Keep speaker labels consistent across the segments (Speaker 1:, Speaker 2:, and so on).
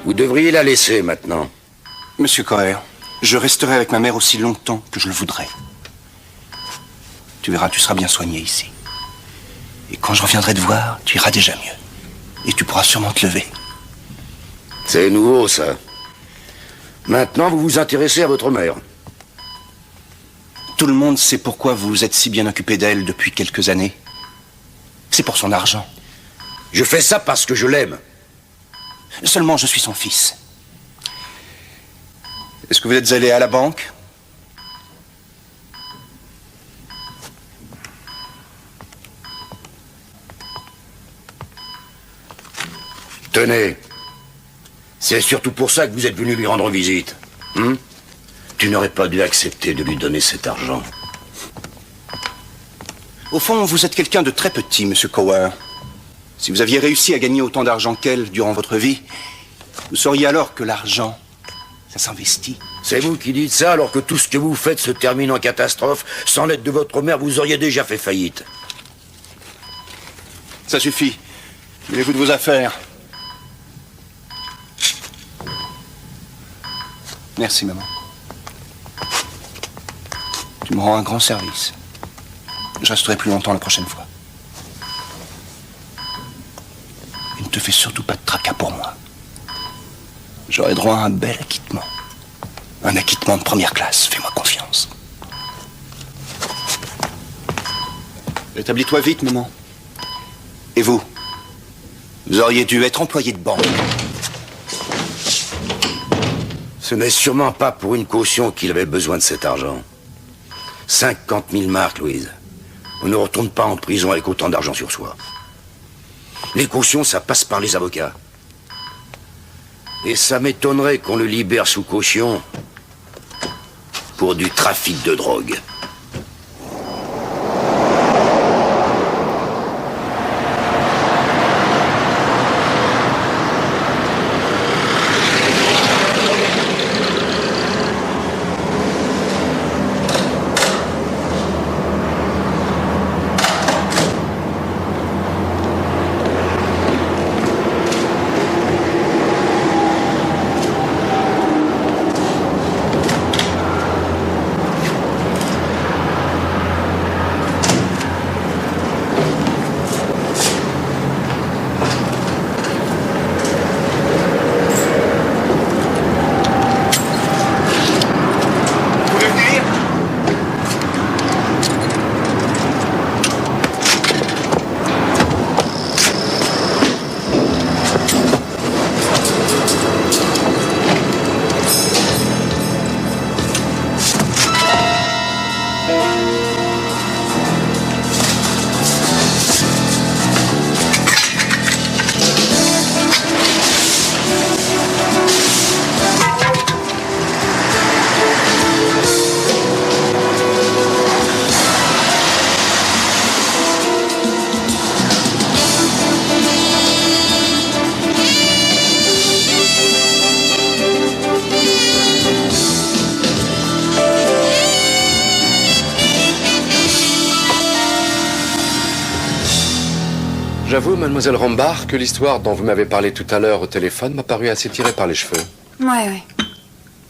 Speaker 1: Vous devriez la laisser maintenant.
Speaker 2: Monsieur Coher, je resterai avec ma mère aussi longtemps que je le voudrai. Tu verras, tu seras bien soigné ici. Et quand je reviendrai te voir, tu iras déjà mieux. Et tu pourras sûrement te lever.
Speaker 1: C'est nouveau, ça. Maintenant, vous vous intéressez à votre mère.
Speaker 2: Tout le monde sait pourquoi vous vous êtes si bien occupé d'elle depuis quelques années. C'est pour son argent.
Speaker 1: Je fais ça parce que je l'aime.
Speaker 2: Seulement, je suis son fils. Est-ce que vous êtes allé à la banque?
Speaker 1: Tenez. C'est surtout pour ça que vous êtes venu lui rendre visite. Tu n'aurais pas dû accepter de lui donner cet argent.
Speaker 2: Au fond, vous êtes quelqu'un de très petit, Monsieur Coher. Si vous aviez réussi à gagner autant d'argent qu'elle durant votre vie, vous sauriez alors que l'argent, ça s'investit.
Speaker 1: C'est vous qui dites ça alors que tout ce que vous faites se termine en catastrophe. Sans l'aide de votre mère, vous auriez déjà fait faillite.
Speaker 2: Ça suffit. Mêlez-vous de vos affaires. Merci, maman. Tu me rends un grand service. Je resterai plus longtemps la prochaine fois. Et ne te fais surtout pas de tracas pour moi. J'aurai droit à un bel acquittement. Un acquittement de première classe, fais-moi confiance. Établis-toi vite, maman. Et vous? Vous auriez dû être employé de banque.
Speaker 1: Ce n'est sûrement pas pour une caution qu'il avait besoin de cet argent. 50 000 marks, Louise. On ne retourne pas en prison avec autant d'argent sur soi. Les cautions, ça passe par les avocats. Et ça m'étonnerait qu'on le libère sous caution pour du trafic de drogue.
Speaker 3: J'avoue, mademoiselle Rombach, que l'histoire dont vous m'avez parlé tout à l'heure au téléphone m'a paru assez tirée par les cheveux.
Speaker 4: Ouais.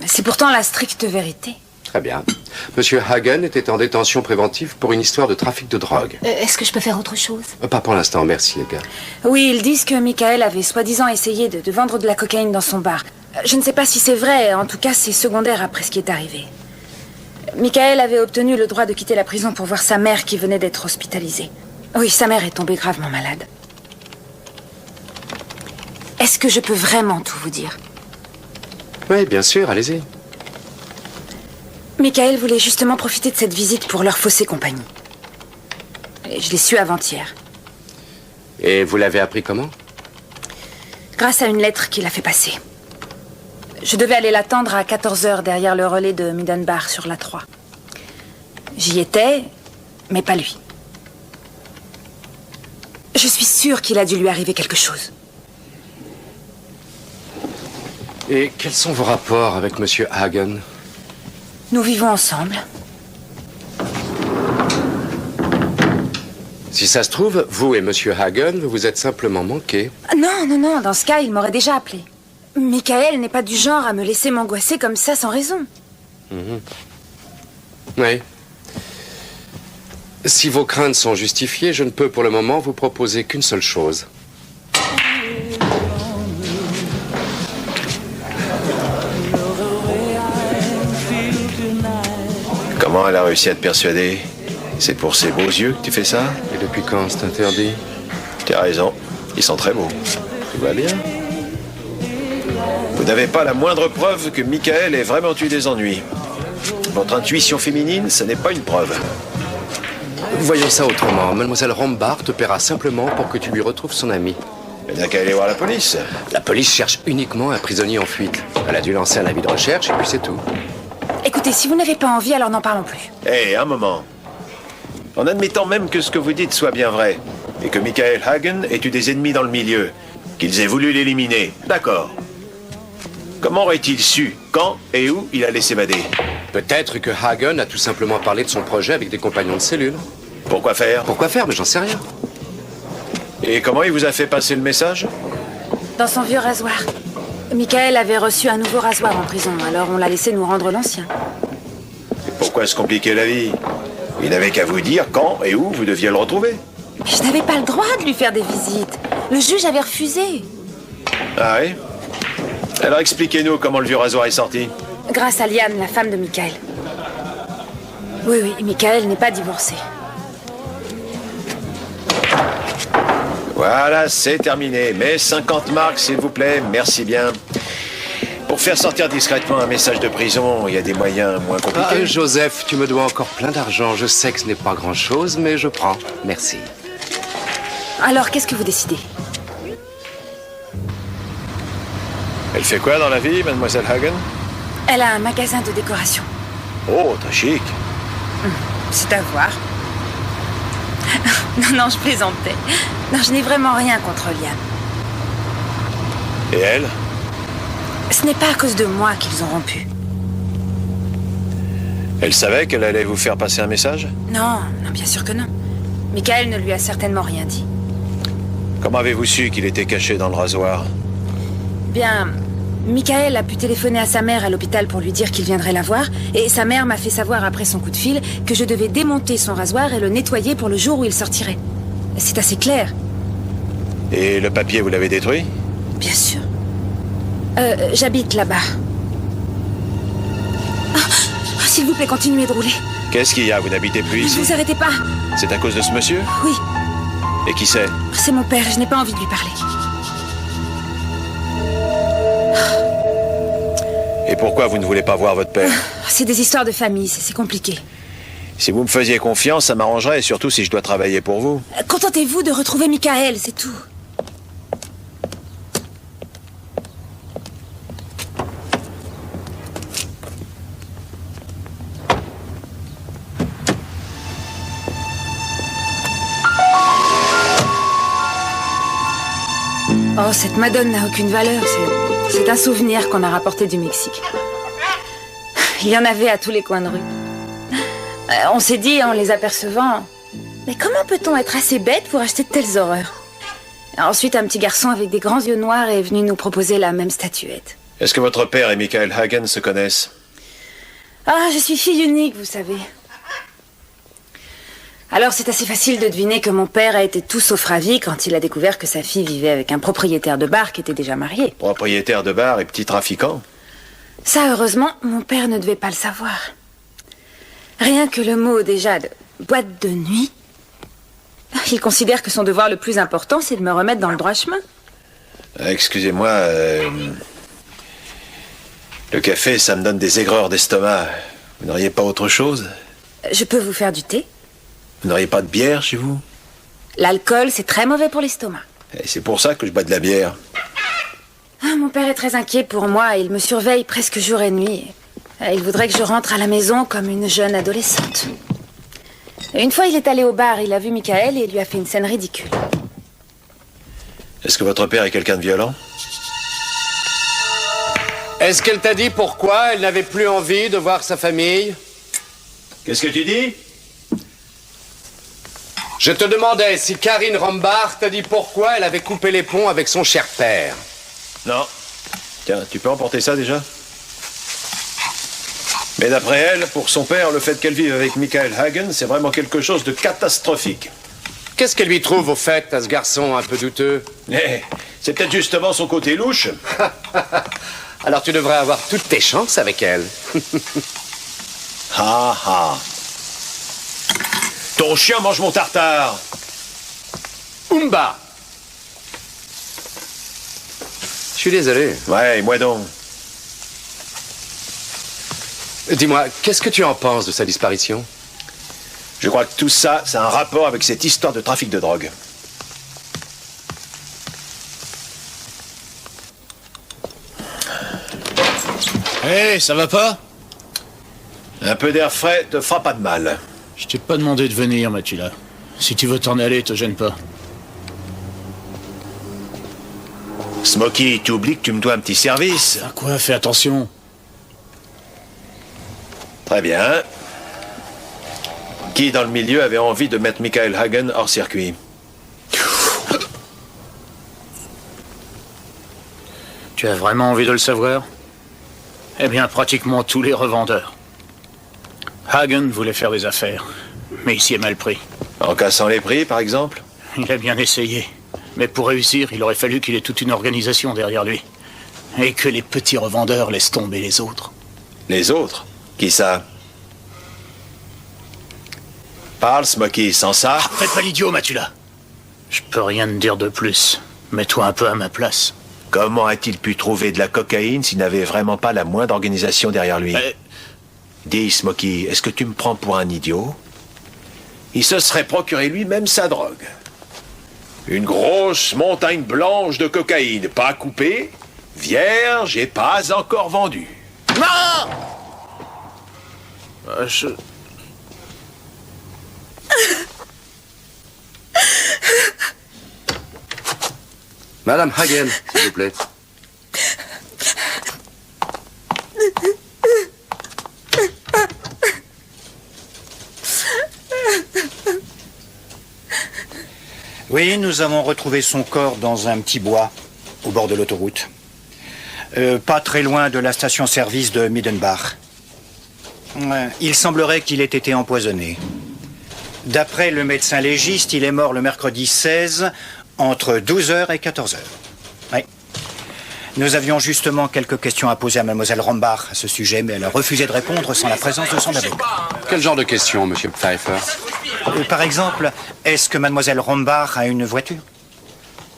Speaker 4: C'est pourtant la stricte vérité.
Speaker 3: Très bien. Monsieur Hagen était en détention préventive pour une histoire de trafic de drogue.
Speaker 4: Est-ce que je peux faire autre chose?
Speaker 3: Pas pour l'instant, merci les gars.
Speaker 4: Oui, ils disent que Michael avait soi-disant essayé de vendre de la cocaïne dans son bar. Je ne sais pas si c'est vrai, en tout cas c'est secondaire après ce qui est arrivé. Michael avait obtenu le droit de quitter la prison pour voir sa mère qui venait d'être hospitalisée. Oui, sa mère est tombée gravement malade. Est-ce que je peux vraiment tout vous dire?
Speaker 3: Oui, bien sûr, allez-y.
Speaker 4: Michael voulait justement profiter de cette visite pour leur fausser compagnie. Et je l'ai su avant-hier.
Speaker 3: Et vous l'avez appris comment?
Speaker 4: Grâce à une lettre qu'il a fait passer. Je devais aller l'attendre à 14h derrière le relais de Middenbach sur la 3. J'y étais, mais pas lui. Je suis sûre qu'il a dû lui arriver quelque chose.
Speaker 3: Et quels sont vos rapports avec Monsieur Hagen?
Speaker 4: Nous vivons ensemble.
Speaker 3: Si ça se trouve, vous et Monsieur Hagen, vous vous êtes simplement manqués.
Speaker 4: Non, dans ce cas, il m'aurait déjà appelé. Michael n'est pas du genre à me laisser m'angoisser comme ça sans raison.
Speaker 3: Oui. Si vos craintes sont justifiées, je ne peux pour le moment vous proposer qu'une seule chose.
Speaker 5: Comment elle a réussi à te persuader? C'est pour ses beaux yeux que tu fais ça?
Speaker 3: Et depuis quand c'est interdit?
Speaker 5: Tu as raison, ils sont très beaux.
Speaker 3: Tout va bien.
Speaker 5: Vous n'avez pas la moindre preuve que Michael ait vraiment eu des ennuis. Votre intuition féminine, ce n'est pas une preuve.
Speaker 3: Voyons ça autrement. Mademoiselle Rombach te paiera simplement pour que tu lui retrouves son ami.
Speaker 5: Il n'y a qu'à aller voir la police.
Speaker 3: La police cherche uniquement un prisonnier en fuite. Elle a dû lancer un avis de recherche et puis c'est tout.
Speaker 4: Écoutez, si vous n'avez pas envie, alors n'en parlons plus.
Speaker 5: Hé, un moment. En admettant même que ce que vous dites soit bien vrai, et que Michael Hagen ait eu des ennemis dans le milieu, qu'ils aient voulu l'éliminer, d'accord. Comment aurait-il su quand et où il allait s'évader?
Speaker 3: Peut-être que Hagen a tout simplement parlé de son projet avec des compagnons de cellule.
Speaker 5: Pourquoi faire?
Speaker 3: Pourquoi faire? Mais j'en sais rien.
Speaker 5: Et comment il vous a fait passer le message?
Speaker 4: Dans son vieux rasoir. Michael avait reçu un nouveau rasoir en prison, alors on l'a laissé nous rendre l'ancien.
Speaker 5: Et pourquoi se compliquer la vie? Il n'avait qu'à vous dire quand et où vous deviez le retrouver.
Speaker 4: Mais je n'avais pas le droit de lui faire des visites. Le juge avait refusé.
Speaker 5: Ah oui? Alors expliquez-nous comment le vieux rasoir est sorti.
Speaker 4: Grâce à Liane, la femme de Michael. Oui, Michael n'est pas divorcé.
Speaker 5: Voilà, c'est terminé. Mais 50 marks, s'il vous plaît, merci bien. Pour faire sortir discrètement un message de prison, il y a des moyens moins compliqués.
Speaker 3: Joseph, tu me dois encore plein d'argent. Je sais que ce n'est pas grand-chose, mais je prends. Merci.
Speaker 4: Alors, qu'est-ce que vous décidez?
Speaker 5: Elle fait quoi dans la vie, mademoiselle Hagen?
Speaker 4: Elle a un magasin de décoration.
Speaker 5: Oh, très chic.
Speaker 4: C'est à voir. Non, je plaisantais. Non, je n'ai vraiment rien contre Liane.
Speaker 5: Et elle?
Speaker 4: Ce n'est pas à cause de moi qu'ils ont rompu.
Speaker 5: Elle savait qu'elle allait vous faire passer un message?
Speaker 4: Non, bien sûr que non. Michael ne lui a certainement rien dit.
Speaker 5: Comment avez-vous su qu'il était caché dans le rasoir?
Speaker 4: Bien, Michael a pu téléphoner à sa mère à l'hôpital pour lui dire qu'il viendrait la voir, et sa mère m'a fait savoir après son coup de fil que je devais démonter son rasoir et le nettoyer pour le jour où il sortirait. C'est assez clair.
Speaker 5: Et le papier, vous l'avez détruit?
Speaker 4: Bien sûr. J'habite là-bas. S'il vous plaît, continuez de rouler.
Speaker 5: Qu'est-ce qu'il y a? Vous n'habitez plus
Speaker 4: Ne
Speaker 5: ici?
Speaker 4: vous arrêtez pas.
Speaker 5: C'est à cause de ce monsieur?
Speaker 4: Oui,
Speaker 5: Et qui c'est?
Speaker 4: c'est mon père, je n'ai pas envie de lui parler.
Speaker 5: Et pourquoi vous ne voulez pas voir votre père?
Speaker 4: C'est des histoires de famille, c'est compliqué.
Speaker 5: Si vous me faisiez confiance, ça m'arrangerait, surtout si je dois travailler pour vous.
Speaker 4: Contentez-vous de retrouver Michael, c'est tout. Oh, cette madone n'a aucune valeur. C'est un souvenir qu'on a rapporté du Mexique. Il y en avait à tous les coins de rue. On s'est dit, en les apercevant, mais comment peut-on être assez bête pour acheter de telles horreurs? Ensuite, un petit garçon avec des grands yeux noirs est venu nous proposer la même statuette.
Speaker 5: Est-ce que votre père et Michael Hagen se connaissent?
Speaker 4: Ah, je suis fille unique, vous savez. Alors c'est assez facile de deviner que mon père a été tout sauf ravi quand il a découvert que sa fille vivait avec un propriétaire de bar qui était déjà marié.
Speaker 5: Propriétaire de bar et petit trafiquant?
Speaker 4: Ça, heureusement, mon père ne devait pas le savoir. Rien que le mot déjà de boîte de nuit, il considère que son devoir le plus important, c'est de me remettre dans le droit chemin.
Speaker 5: Excusez-moi, le café, ça me donne des aigreurs d'estomac. Vous n'auriez pas autre chose?
Speaker 4: Je peux vous faire du thé?
Speaker 5: Vous n'auriez pas de bière chez vous?
Speaker 4: L'alcool, c'est très mauvais pour l'estomac.
Speaker 5: Et c'est pour ça que je bois de la bière.
Speaker 4: Ah, mon père est très inquiet pour moi. Il me surveille presque jour et nuit. Il voudrait que je rentre à la maison comme une jeune adolescente. Et une fois, il est allé au bar. Il a vu Michael et lui a fait une scène ridicule.
Speaker 5: Est-ce que votre père est quelqu'un de violent?
Speaker 3: Est-ce qu'elle t'a dit pourquoi elle n'avait plus envie de voir sa famille?
Speaker 5: Qu'est-ce que tu dis?
Speaker 3: Je te demandais si Karine Rombach t'a dit pourquoi elle avait coupé les ponts avec son cher père.
Speaker 5: Non. Tiens, tu peux emporter ça déjà? Mais d'après elle, pour son père, le fait qu'elle vive avec Michael Hagen, c'est vraiment quelque chose de catastrophique.
Speaker 3: Qu'est-ce qu'elle lui trouve, au fait, à ce garçon un peu douteux?
Speaker 5: C'est peut-être justement son côté louche.
Speaker 3: Alors tu devrais avoir toutes tes chances avec elle.
Speaker 5: Ah ah. Ton chien mange mon tartare.
Speaker 3: Umba! Je suis désolé.
Speaker 5: Ouais, et moi donc.
Speaker 3: Dis-moi, qu'est-ce que tu en penses de sa disparition?
Speaker 5: Je crois que tout ça, c'est un rapport avec cette histoire de trafic de drogue.
Speaker 6: Hé, ça va pas?
Speaker 5: Un peu d'air frais te fera pas de mal.
Speaker 6: Je t'ai pas demandé de venir, Mathila. Si tu veux t'en aller, te gêne pas.
Speaker 5: Smokey, tu oublies que tu me dois un petit service.
Speaker 6: À quoi? Fais attention.
Speaker 5: Très bien. Qui dans le milieu avait envie de mettre Michael Hagen hors circuit?
Speaker 6: Tu as vraiment envie de le savoir? Eh bien, pratiquement tous les revendeurs. Hagen voulait faire des affaires, mais il s'y est mal pris.
Speaker 5: En cassant les prix, par exemple?
Speaker 6: Il a bien essayé. Mais pour réussir, il aurait fallu qu'il ait toute une organisation derrière lui. Et que les petits revendeurs laissent tomber les autres.
Speaker 5: Les autres? Qui ça? Parle, Smokey, sans ça.
Speaker 6: Faites pas l'idiot, Mathula. Je peux rien te dire de plus. Mets-toi un peu à ma place.
Speaker 5: Comment a-t-il pu trouver de la cocaïne s'il n'avait vraiment pas la moindre organisation derrière lui? Dis, Smokey, est-ce que tu me prends pour un idiot? Il se serait procuré lui-même sa drogue. Une grosse montagne blanche de cocaïne, pas coupée, vierge et pas encore vendue.
Speaker 6: Non!
Speaker 3: Madame Hagen, s'il vous plaît.
Speaker 7: Oui, nous avons retrouvé son corps dans un petit bois, au bord de l'autoroute. Pas très loin de la station-service de Middenbach. Il semblerait qu'il ait été empoisonné. D'après le médecin légiste, il est mort le mercredi 16, entre 12h et 14h. Oui. Nous avions justement quelques questions à poser à mademoiselle Rombach à ce sujet, mais elle a refusé de répondre sans la présence de son avocat.
Speaker 3: Quel genre de questions, monsieur Pfeiffer?
Speaker 7: Par exemple, est-ce que mademoiselle Rombach a une voiture?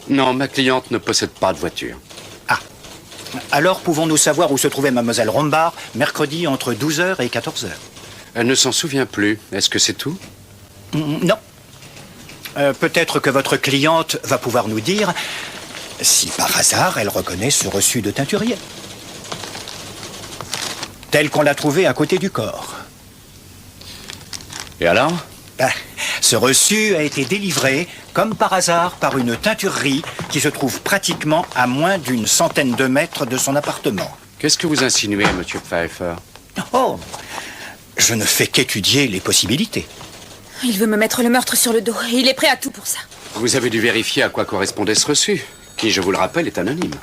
Speaker 3: Non, ma cliente ne possède pas de voiture.
Speaker 7: Ah. Alors pouvons-nous savoir où se trouvait mademoiselle Rombach mercredi entre 12h et 14h?
Speaker 3: Elle ne s'en souvient plus. Est-ce que c'est tout?
Speaker 7: Non. Peut-être que votre cliente va pouvoir nous dire si par hasard elle reconnaît ce reçu de teinturier. Tel qu'on l'a trouvé à côté du corps.
Speaker 3: Et alors?
Speaker 7: Ce reçu a été délivré, comme par hasard, par une teinturerie qui se trouve pratiquement à moins d'une centaine de mètres de son appartement.
Speaker 3: Qu'est-ce que vous insinuez, monsieur Pfeiffer?
Speaker 7: Oh, je ne fais qu'étudier les possibilités.
Speaker 4: Il veut me mettre le meurtre sur le dos. Et il est prêt à tout pour ça.
Speaker 3: Vous avez dû vérifier à quoi correspondait ce reçu, qui, je vous le rappelle, est anonyme.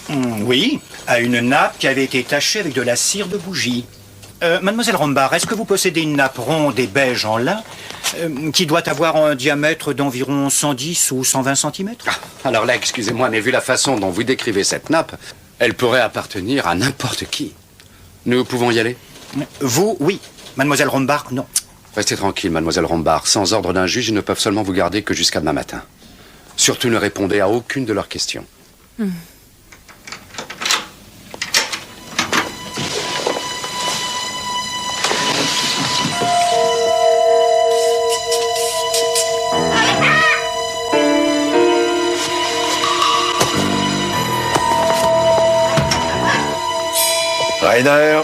Speaker 7: Oui, à une nappe qui avait été tachée avec de la cire de bougie. Mademoiselle Rombach, est-ce que vous possédez une nappe ronde et beige en lin qui doit avoir un diamètre d'environ 110 ou 120 cm?
Speaker 3: Alors là, excusez-moi, mais vu la façon dont vous décrivez cette nappe, elle pourrait appartenir à n'importe qui. Nous pouvons y aller?
Speaker 7: Vous, oui. Mademoiselle Rombach, non.
Speaker 3: Restez tranquille, mademoiselle Rombach. Sans ordre d'un juge, ils ne peuvent seulement vous garder que jusqu'à demain matin. Surtout ne répondez à aucune de leurs questions.
Speaker 5: Rainer,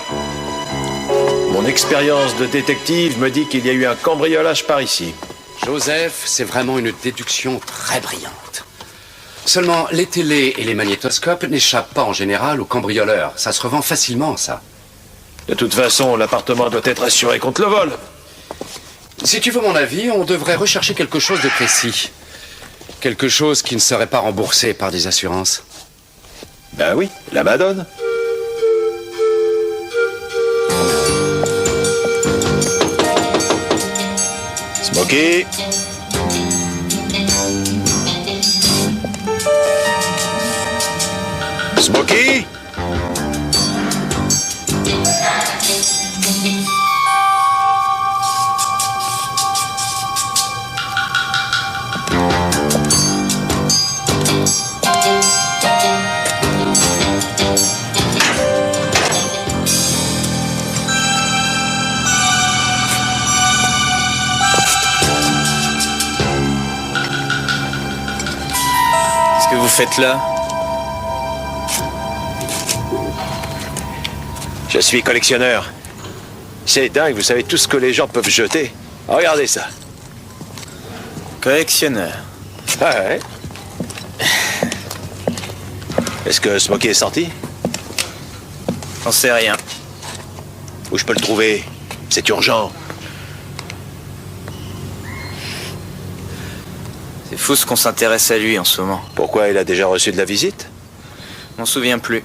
Speaker 5: mon expérience de détective me dit qu'il y a eu un cambriolage par ici.
Speaker 3: Joseph, c'est vraiment une déduction très brillante. Seulement, les télés et les magnétoscopes n'échappent pas en général aux cambrioleurs. Ça se revend facilement, ça.
Speaker 5: De toute façon, l'appartement doit être assuré contre le vol.
Speaker 3: Si tu veux mon avis, on devrait rechercher quelque chose de précis. Quelque chose qui ne serait pas remboursé par des assurances.
Speaker 5: Ben oui, la Madone. Smokey. Smokey.
Speaker 8: Qu'est-ce que vous faites là?
Speaker 5: Je suis collectionneur. C'est dingue, vous savez tout ce que les gens peuvent jeter. Regardez ça.
Speaker 8: Collectionneur.
Speaker 5: Ah ouais. Est-ce que Smokey est sorti?
Speaker 8: J'en sais rien.
Speaker 5: Où je peux le trouver? C'est urgent.
Speaker 8: C'est fou ce qu'on s'intéresse à lui en ce moment.
Speaker 5: Pourquoi il a déjà reçu de la visite?
Speaker 8: Je m'en souviens plus.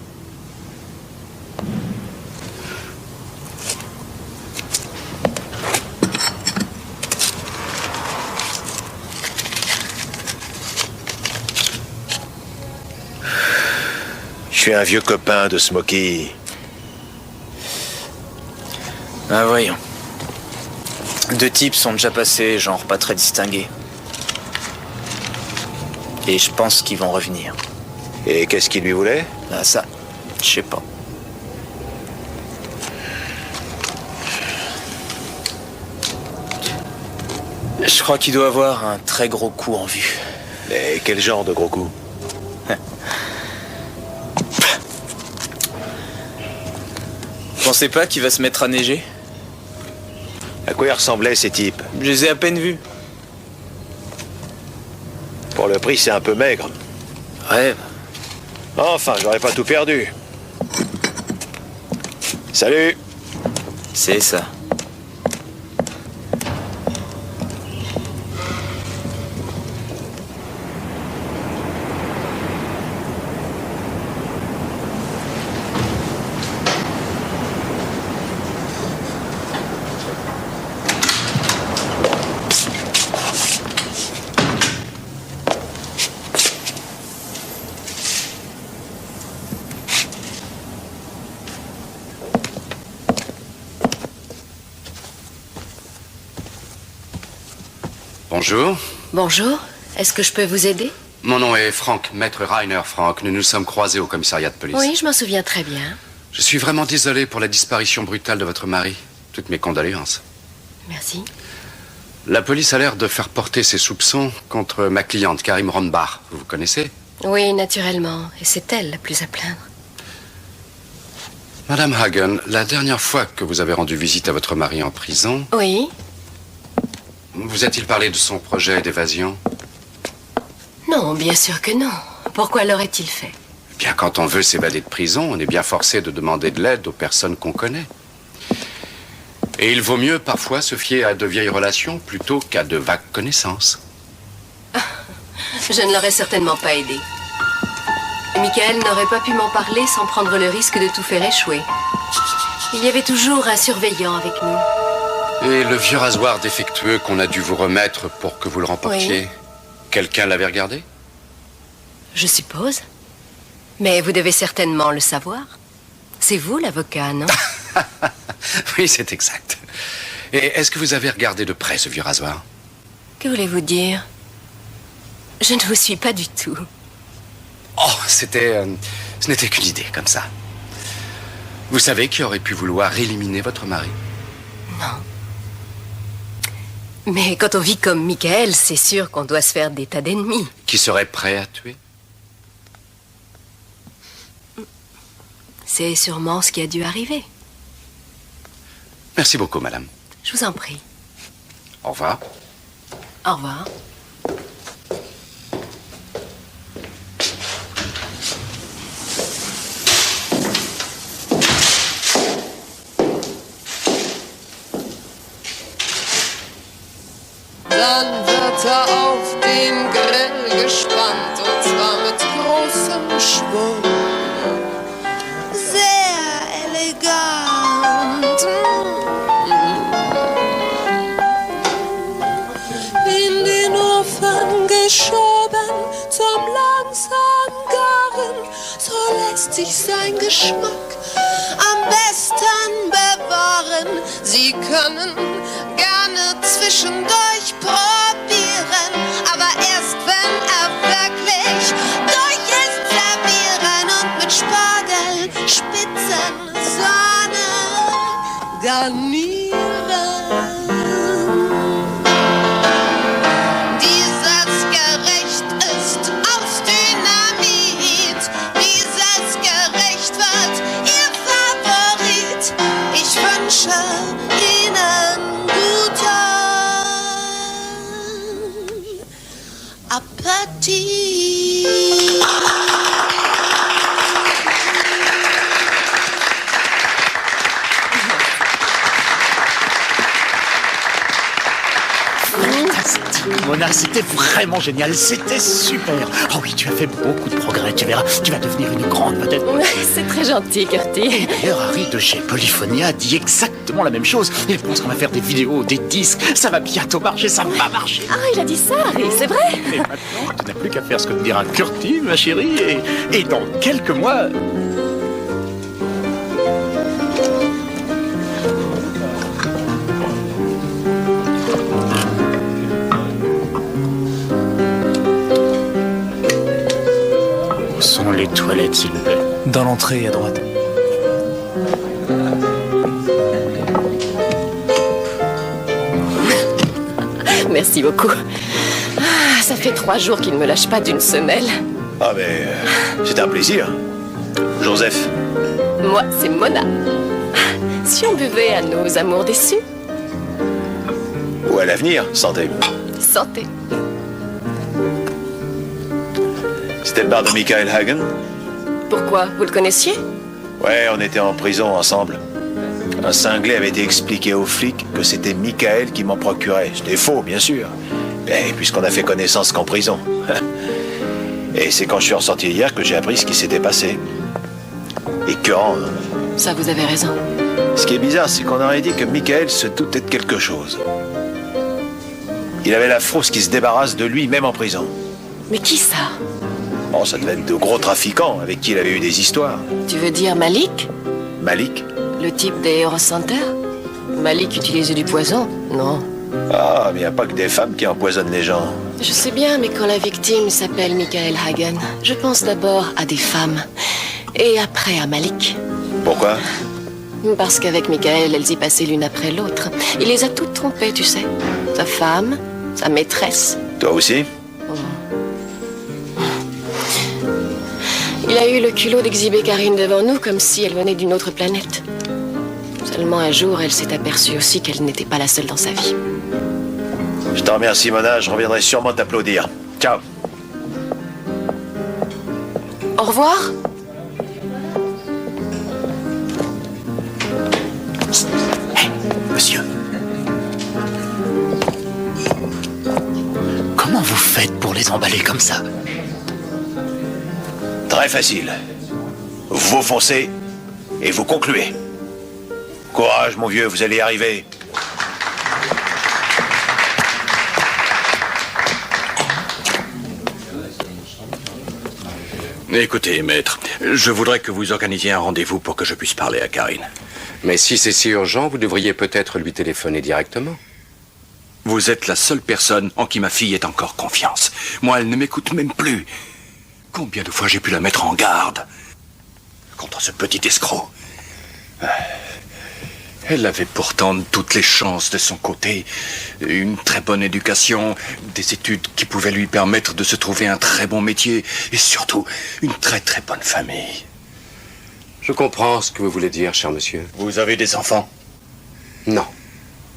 Speaker 5: Je suis un vieux copain de Smokey.
Speaker 8: Ah voyons. 2 types sont déjà passés, genre pas très distingués. Et je pense qu'ils vont revenir.
Speaker 5: Et qu'est-ce qu'il lui voulait?
Speaker 8: Ah ça, je sais pas. Je crois qu'il doit avoir un très gros coup en vue.
Speaker 5: Mais quel genre de gros coup?
Speaker 8: Pensez pas qu'il va se mettre à neiger?
Speaker 5: À quoi ils ressemblaient ces types?
Speaker 8: Je les ai à peine vus.
Speaker 5: Pour le prix, c'est un peu maigre.
Speaker 8: Ouais,
Speaker 5: Enfin, j'aurais pas tout perdu. Salut!
Speaker 8: c'est ça.
Speaker 3: Bonjour.
Speaker 9: Bonjour, est-ce que je peux vous aider?
Speaker 3: Mon nom est Frank, maître Rainer Frank. Nous nous sommes croisés au commissariat de police.
Speaker 9: Oui, je m'en souviens très bien.
Speaker 3: Je suis vraiment désolé pour la disparition brutale de votre mari. Toutes mes condoléances.
Speaker 9: Merci.
Speaker 3: La police a l'air de faire porter ses soupçons contre ma cliente, Karim Ronbach. Vous vous connaissez?
Speaker 9: Oui, naturellement. Et c'est elle la plus à plaindre.
Speaker 3: Madame Hagen, la dernière fois que vous avez rendu visite à votre mari en prison,
Speaker 9: Oui.
Speaker 3: vous a-t-il parlé de son projet d'évasion?
Speaker 9: Non, bien sûr que non. Pourquoi l'aurait-il fait?
Speaker 3: Eh bien, quand on veut s'évader de prison, on est bien forcé de demander de l'aide aux personnes qu'on connaît. Et il vaut mieux parfois se fier à de vieilles relations plutôt qu'à de vagues connaissances.
Speaker 9: Je ne l'aurais certainement pas aidé. Michael n'aurait pas pu m'en parler sans prendre le risque de tout faire échouer. Il y avait toujours un surveillant avec nous.
Speaker 3: Et le vieux rasoir défectueux qu'on a dû vous remettre pour que vous le remportiez,
Speaker 9: Oui.
Speaker 3: Quelqu'un l'avait regardé?
Speaker 9: Je suppose. Mais vous devez certainement le savoir. C'est vous l'avocat, non?
Speaker 3: Oui, c'est exact. Et est-ce que vous avez regardé de près ce vieux rasoir?
Speaker 9: Que voulez-vous dire? Je ne vous suis pas du tout.
Speaker 3: Oh, ce n'était qu'une idée, comme ça. Vous savez qui aurait pu vouloir éliminer votre mari?
Speaker 9: Non. Mais quand on vit comme Michael, c'est sûr qu'on doit se faire des tas d'ennemis.
Speaker 3: Qui serait prêt à tuer?
Speaker 9: C'est sûrement ce qui a dû arriver.
Speaker 3: Merci beaucoup, madame.
Speaker 9: Je vous en prie.
Speaker 3: Au revoir.
Speaker 9: Au revoir.
Speaker 10: Dann wird auf den Grill gespannt und zwar mit großem Schwung. lässt sich sein Geschmack am besten bewahren. Sie können gerne zwischendurch probieren, aber erst wenn er wirklich durch ist, servieren und mit Spargel, Spitzen, Sahne garnieren. Dieses Gericht ist aus Dynamit. Dieses Gericht wird Ihr Favorit. Ich wünsche Ihnen guten Appetit.
Speaker 6: Mona, c'était vraiment génial, c'était super. Oh oui, tu as fait beaucoup de progrès, tu verras, tu vas devenir une grande vedette.
Speaker 9: C'est très gentil, Curtis.
Speaker 6: D'ailleurs, Harry de chez Polyphonia dit exactement la même chose. Il pense qu'on va faire des vidéos, des disques, ça va bientôt marcher, ça va marcher.
Speaker 9: Ah, il a dit ça, Harry, c'est vrai.
Speaker 6: Et maintenant, tu n'as plus qu'à faire ce que te dira Curtis, ma chérie, et dans quelques mois... Où sont les toilettes, s'il vous plaît?
Speaker 8: Dans l'entrée, à droite.
Speaker 9: Merci beaucoup. Ah, ça fait 3 jours qu'il ne me lâche pas d'une semelle.
Speaker 5: Ah, mais c'est un plaisir. Joseph.
Speaker 9: Moi, c'est Mona. Si on buvait à nos amours déçus?
Speaker 5: Ou à l'avenir, santé.
Speaker 9: Santé.
Speaker 5: C'était le bar de Michael Hagen?
Speaker 9: Pourquoi? Vous le connaissiez?
Speaker 5: Ouais, on était en prison ensemble. Un cinglé avait été expliqué aux flics que c'était Michael qui m'en procurait. C'était faux, bien sûr. Et puisqu'on a fait connaissance qu'en prison. Et c'est quand je suis ressorti hier que j'ai appris ce qui s'était passé. Écœurant.
Speaker 9: Ça, vous avez raison.
Speaker 5: Ce qui est bizarre, c'est qu'on aurait dit que Michael se doutait de quelque chose. Il avait la frousse qui se débarrasse de lui, même en prison.
Speaker 9: Mais qui ça?
Speaker 5: Bon, ça devait être de gros trafiquants avec qui il avait eu des histoires.
Speaker 9: Tu veux dire Malik?
Speaker 5: Malik?
Speaker 9: Le type des Eurocenter? Malik utilisait du poison? Non.
Speaker 5: Ah, mais il n'y a pas que des femmes qui empoisonnent les gens.
Speaker 9: Je sais bien, mais quand la victime s'appelle Michael Hagen, je pense d'abord à des femmes. Et après à Malik.
Speaker 5: Pourquoi?
Speaker 9: Parce qu'avec Michael, elles y passaient l'une après l'autre. Il les a toutes trompées, tu sais. Sa femme, sa maîtresse.
Speaker 5: Toi aussi?
Speaker 9: Il a eu le culot d'exhiber Karine devant nous comme si elle venait d'une autre planète. Seulement un jour, elle s'est aperçue aussi qu'elle n'était pas la seule dans sa vie.
Speaker 5: Je te remercie, Mona. Je reviendrai sûrement t'applaudir. Ciao.
Speaker 9: Au revoir.
Speaker 6: Hé, monsieur. Comment vous faites pour les emballer comme ça?
Speaker 5: Très facile. Vous foncez et vous concluez. Courage, mon vieux, vous allez y arriver.
Speaker 11: Écoutez, maître, je voudrais que vous organisiez un rendez-vous pour que je puisse parler à Karine.
Speaker 3: Mais si c'est si urgent, vous devriez peut-être lui téléphoner directement.
Speaker 11: Vous êtes la seule personne en qui ma fille ait encore confiance. Moi, elle ne m'écoute même plus. Combien de fois j'ai pu la mettre en garde contre ce petit escroc? Elle avait pourtant toutes les chances de son côté. Une très bonne éducation, des études qui pouvaient lui permettre de se trouver un très bon métier et surtout une très très bonne famille.
Speaker 3: Je comprends ce que vous voulez dire, cher monsieur.
Speaker 11: Vous avez des enfants?
Speaker 3: Non.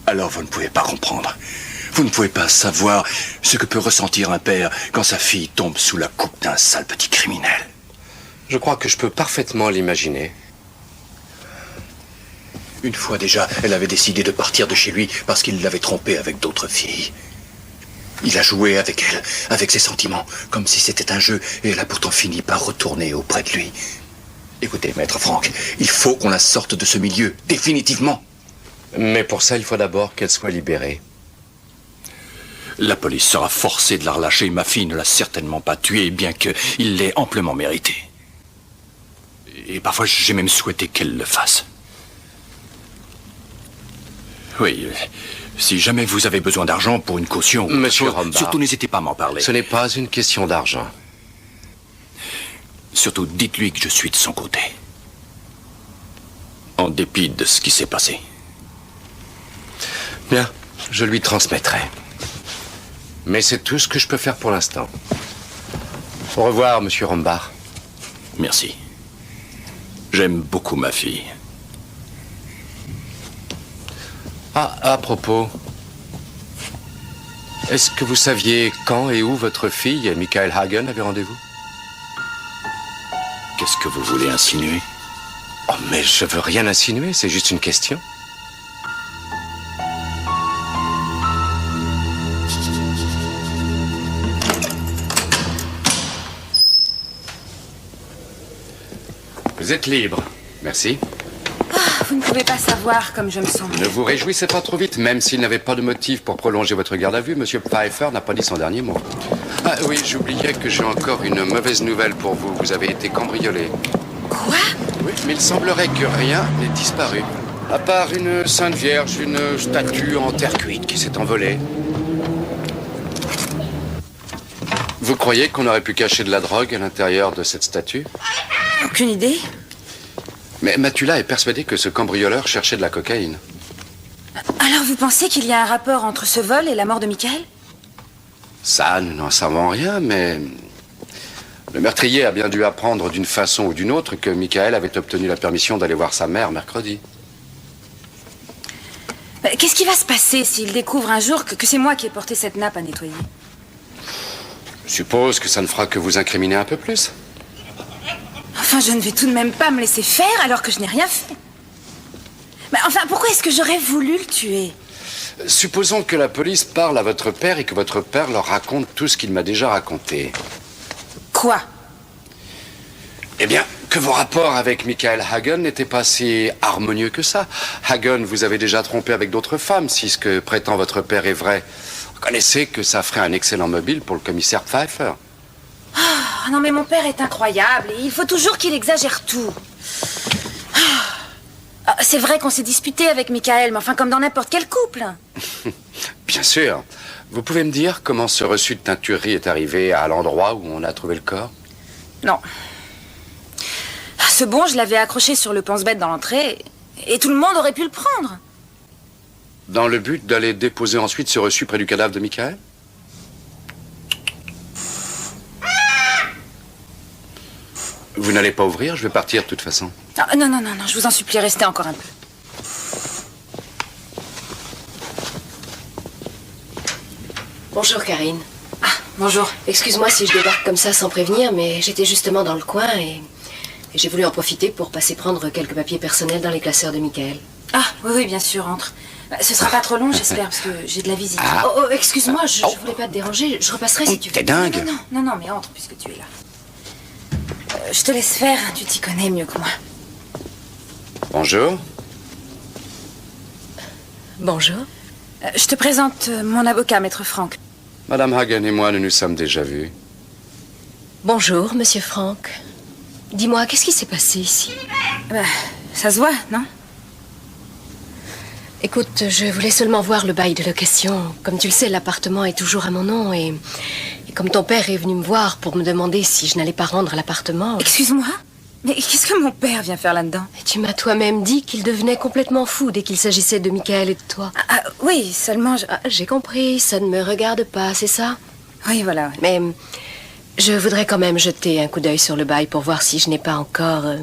Speaker 11: Alors vous ne pouvez pas comprendre. Vous ne pouvez pas savoir ce que peut ressentir un père quand sa fille tombe sous la coupe d'un sale petit criminel.
Speaker 3: Je crois que je peux parfaitement l'imaginer.
Speaker 11: Une fois déjà, elle avait décidé de partir de chez lui parce qu'il l'avait trompée avec d'autres filles. Il a joué avec elle, avec ses sentiments, comme si c'était un jeu, et elle a pourtant fini par retourner auprès de lui. Écoutez, maître Franck, il faut qu'on la sorte de ce milieu, définitivement.
Speaker 3: Mais pour ça, il faut d'abord qu'elle soit libérée.
Speaker 11: La police sera forcée de la relâcher. Ma fille ne l'a certainement pas tuée, bien qu'il l'ait amplement mérité. Et parfois, j'ai même souhaité qu'elle le fasse. Oui, si jamais vous avez besoin d'argent pour une caution...
Speaker 3: Monsieur Rombach,
Speaker 11: surtout n'hésitez pas à m'en parler.
Speaker 3: Ce n'est pas une question d'argent.
Speaker 11: Surtout, dites-lui que je suis de son côté. En dépit de ce qui s'est passé.
Speaker 3: Bien, je lui transmettrai. Mais c'est tout ce que je peux faire pour l'instant. Au revoir, monsieur Rombach.
Speaker 11: Merci. J'aime beaucoup ma fille.
Speaker 3: Ah, à propos. Est-ce que vous saviez quand et où votre fille et Michael Hagen avaient rendez-vous?
Speaker 11: Qu'est-ce que vous voulez insinuer?
Speaker 3: Oh, mais je veux rien insinuer, c'est juste une question. Vous êtes libre. Merci.
Speaker 4: Vous ne pouvez pas savoir comme je me sens.
Speaker 3: Ne vous réjouissez pas trop vite, même s'il n'avait pas de motif pour prolonger votre garde à vue, Monsieur Pfeiffer n'a pas dit son dernier mot. Ah oui, j'oubliais que j'ai encore une mauvaise nouvelle pour vous. Vous avez été cambriolé.
Speaker 4: Quoi?
Speaker 3: Oui, mais il semblerait que rien n'ait disparu. À part une Sainte Vierge, une statue en terre cuite qui s'est envolée. Vous croyez qu'on aurait pu cacher de la drogue à l'intérieur de cette statue?
Speaker 4: Aucune idée.
Speaker 3: Mais Matula est persuadé que ce cambrioleur cherchait de la cocaïne.
Speaker 4: Alors vous pensez qu'il y a un rapport entre ce vol et la mort de Michael?
Speaker 3: Ça, nous n'en savons rien, mais... Le meurtrier a bien dû apprendre d'une façon ou d'une autre que Michael avait obtenu la permission d'aller voir sa mère mercredi.
Speaker 4: Qu'est-ce qui va se passer s'il découvre un jour que c'est moi qui ai porté cette nappe à nettoyer?
Speaker 3: Je suppose que ça ne fera que vous incriminer un peu plus.
Speaker 4: Enfin, je ne vais tout de même pas me laisser faire alors que je n'ai rien fait. Mais enfin, pourquoi est-ce que j'aurais voulu le tuer?
Speaker 3: Supposons que la police parle à votre père et que votre père leur raconte tout ce qu'il m'a déjà raconté.
Speaker 4: Quoi?
Speaker 3: Eh bien, que vos rapports avec Michael Hagen n'étaient pas si harmonieux que ça. Hagen vous avez déjà trompé avec d'autres femmes, si ce que prétend votre père est vrai. Reconnaissez que ça ferait un excellent mobile pour le commissaire Pfeiffer.
Speaker 4: Oh, non, mais mon père est incroyable et il faut toujours qu'il exagère tout. C'est vrai qu'on s'est disputé avec Michael, mais enfin comme dans n'importe quel couple.
Speaker 3: Bien sûr. Vous pouvez me dire comment ce reçu de teinturerie est arrivé à l'endroit où on a trouvé le corps?
Speaker 4: Non. Ce bon, je l'avais accroché sur le pense-bête dans l'entrée et tout le monde aurait pu le prendre.
Speaker 3: Dans le but d'aller déposer ensuite ce reçu près du cadavre de Michael? Vous n'allez pas ouvrir? Je vais partir de toute façon.
Speaker 4: Ah, non, je vous en supplie, restez encore un peu.
Speaker 9: Bonjour, Karine.
Speaker 4: Ah, bonjour.
Speaker 9: Excuse-moi si je débarque comme ça sans prévenir, mais j'étais justement dans le coin et j'ai voulu en profiter pour passer prendre quelques papiers personnels dans les classeurs de Michael.
Speaker 4: Ah, oui, bien sûr, entre. Ce sera pas trop long, j'espère, parce que j'ai de la visite.
Speaker 3: Ah.
Speaker 9: Oh, excuse-moi, je voulais pas te déranger. Je repasserai si tu veux.
Speaker 3: T'es dingue.
Speaker 4: Non, mais entre, puisque tu es là. Je te laisse faire, tu t'y connais mieux que moi.
Speaker 3: Bonjour.
Speaker 9: Bonjour.
Speaker 4: Je te présente mon avocat, Maître Franck.
Speaker 3: Madame Hagen et moi, nous nous sommes déjà vus.
Speaker 9: Bonjour, Monsieur Franck. Dis-moi, qu'est-ce qui s'est passé ici?
Speaker 4: Ça se voit, non?
Speaker 9: Écoute, je voulais seulement voir le bail de location. Comme tu le sais, l'appartement est toujours à mon nom et comme ton père est venu me voir pour me demander si je n'allais pas rendre l'appartement...
Speaker 4: Excuse-moi? Mais qu'est-ce que mon père vient faire là-dedans?
Speaker 9: Tu m'as toi-même dit qu'il devenait complètement fou dès qu'il s'agissait de Michael et de toi.
Speaker 4: Oui, seulement...
Speaker 9: J'ai compris, ça ne me regarde pas, c'est ça?
Speaker 4: Oui, voilà.
Speaker 9: Mais je voudrais quand même jeter un coup d'œil sur le bail pour voir si je n'ai pas encore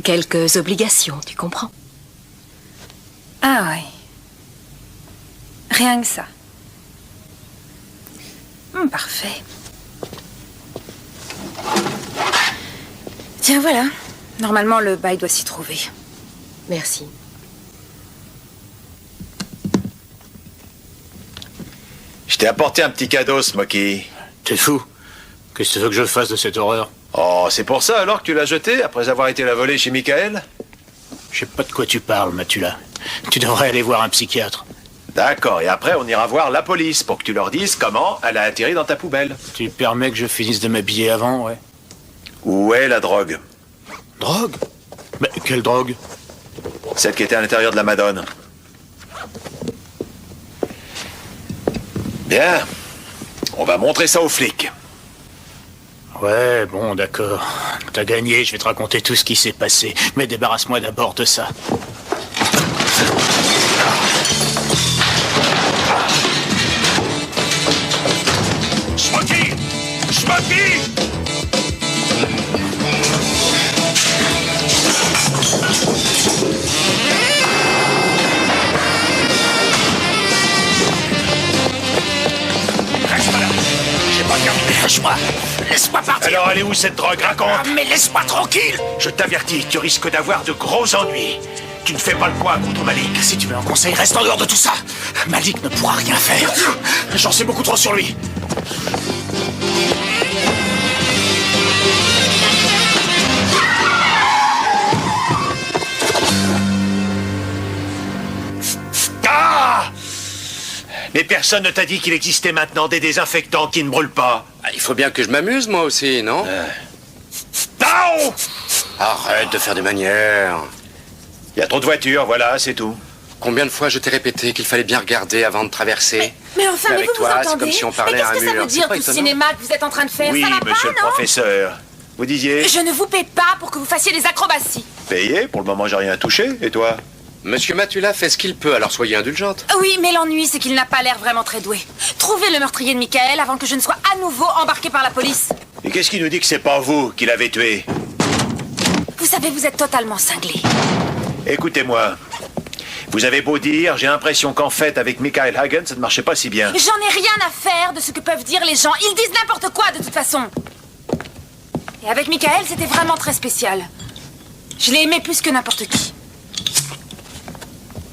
Speaker 9: quelques obligations, tu comprends?
Speaker 4: Ah oui. Rien que ça. Parfait. Tiens, voilà. Normalement, le bail doit s'y trouver.
Speaker 9: Merci.
Speaker 5: Je t'ai apporté un petit cadeau, Smokey.
Speaker 6: T'es fou? Qu'est-ce que tu veux que je fasse de cette horreur?
Speaker 5: Oh, c'est pour ça alors que tu l'as jeté après avoir été la voler chez Michael?
Speaker 6: Je sais pas de quoi tu parles, Matula. Tu devrais aller voir un psychiatre.
Speaker 5: D'accord, et après on ira voir la police pour que tu leur dises comment elle a atterri dans ta poubelle.
Speaker 6: Tu permets que je finisse de m'habiller avant, ouais?
Speaker 5: Où est la drogue?
Speaker 6: Drogue? Mais quelle drogue?
Speaker 5: Celle qui était à l'intérieur de la Madone. Bien. On va montrer ça aux flics.
Speaker 6: Ouais, bon, d'accord. T'as gagné, je vais te raconter tout ce qui s'est passé. Mais débarrasse-moi d'abord de ça.
Speaker 5: Smokey! Smokey! Reste là! J'ai pas terminé.
Speaker 6: Lâche-moi! Laisse-moi partir!
Speaker 5: Alors, elle est où cette drogue? Raconte!
Speaker 6: Ah, mais laisse-moi tranquille!
Speaker 5: Je t'avertis, tu risques d'avoir de gros ennuis. Tu ne fais pas le poids contre Malik.
Speaker 6: Si tu veux un conseil, reste en dehors de tout ça. Malik ne pourra rien faire. J'en sais beaucoup trop sur lui.
Speaker 5: Ah! Mais personne ne t'a dit qu'il existait maintenant des désinfectants qui ne brûlent pas.
Speaker 3: Ah, il faut bien que je m'amuse, moi aussi, non?
Speaker 5: Oh!
Speaker 3: Arrête de faire des manières.
Speaker 5: Il y a trop de voitures, voilà, c'est tout.
Speaker 3: Combien de fois je t'ai répété qu'il fallait bien regarder avant de traverser?
Speaker 4: Mais enfin, mais
Speaker 3: avec
Speaker 4: vous
Speaker 3: toi,
Speaker 4: vous
Speaker 3: c'est
Speaker 4: entendez?
Speaker 3: comme si on parlait
Speaker 4: mais
Speaker 3: à un
Speaker 4: qu'est-ce que ça
Speaker 3: mur.
Speaker 4: veut
Speaker 3: C'est
Speaker 4: dire
Speaker 3: pas
Speaker 4: tout ce
Speaker 3: étonnant.
Speaker 4: cinéma que vous êtes en train de faire?
Speaker 5: Oui,
Speaker 4: Ça va
Speaker 5: monsieur
Speaker 4: pas,
Speaker 5: le
Speaker 4: non?
Speaker 5: professeur. Vous disiez?
Speaker 4: Je ne vous paie pas pour que vous fassiez des acrobaties.
Speaker 5: Payé? Pour le moment, j'ai rien touché. Et toi?
Speaker 3: Monsieur Matula fait ce qu'il peut, alors soyez indulgente.
Speaker 4: Oui, mais l'ennui, c'est qu'il n'a pas l'air vraiment très doué. Trouvez le meurtrier de Michael avant que je ne sois à nouveau embarqué par la police.
Speaker 5: Et qu'est-ce qui nous dit que c'est pas vous qui l'avez tué?
Speaker 4: Vous savez, vous êtes totalement cinglé.
Speaker 5: Écoutez-moi. Vous avez beau dire, j'ai l'impression qu'en fait, avec Michael Hagen, ça ne marchait pas si bien.
Speaker 4: J'en ai rien à faire de ce que peuvent dire les gens. Ils disent n'importe quoi, de toute façon. Et avec Michael, c'était vraiment très spécial. Je l'ai aimé plus que n'importe qui.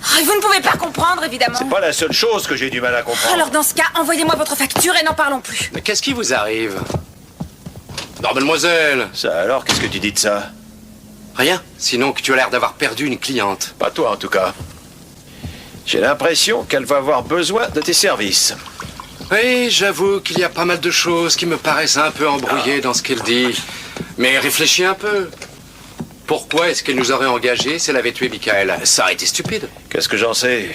Speaker 4: Oh, et vous ne pouvez pas comprendre, évidemment.
Speaker 5: C'est pas la seule chose que j'ai du mal à comprendre.
Speaker 4: Alors dans ce cas, envoyez-moi votre facture et n'en parlons plus.
Speaker 3: Mais qu'est-ce qui vous arrive? Non, mademoiselle.
Speaker 5: Ça alors, qu'est-ce que tu dis de ça?
Speaker 3: Rien. Sinon que tu as l'air d'avoir perdu une cliente.
Speaker 5: Pas toi, en tout cas. J'ai l'impression qu'elle va avoir besoin de tes services.
Speaker 3: Oui, j'avoue qu'il y a pas mal de choses qui me paraissent un peu embrouillées dans ce qu'elle dit. Mais réfléchis un peu. Pourquoi est-ce qu'elle nous aurait engagés si elle avait tué Michael? Ça aurait été stupide.
Speaker 5: Qu'est-ce que j'en sais?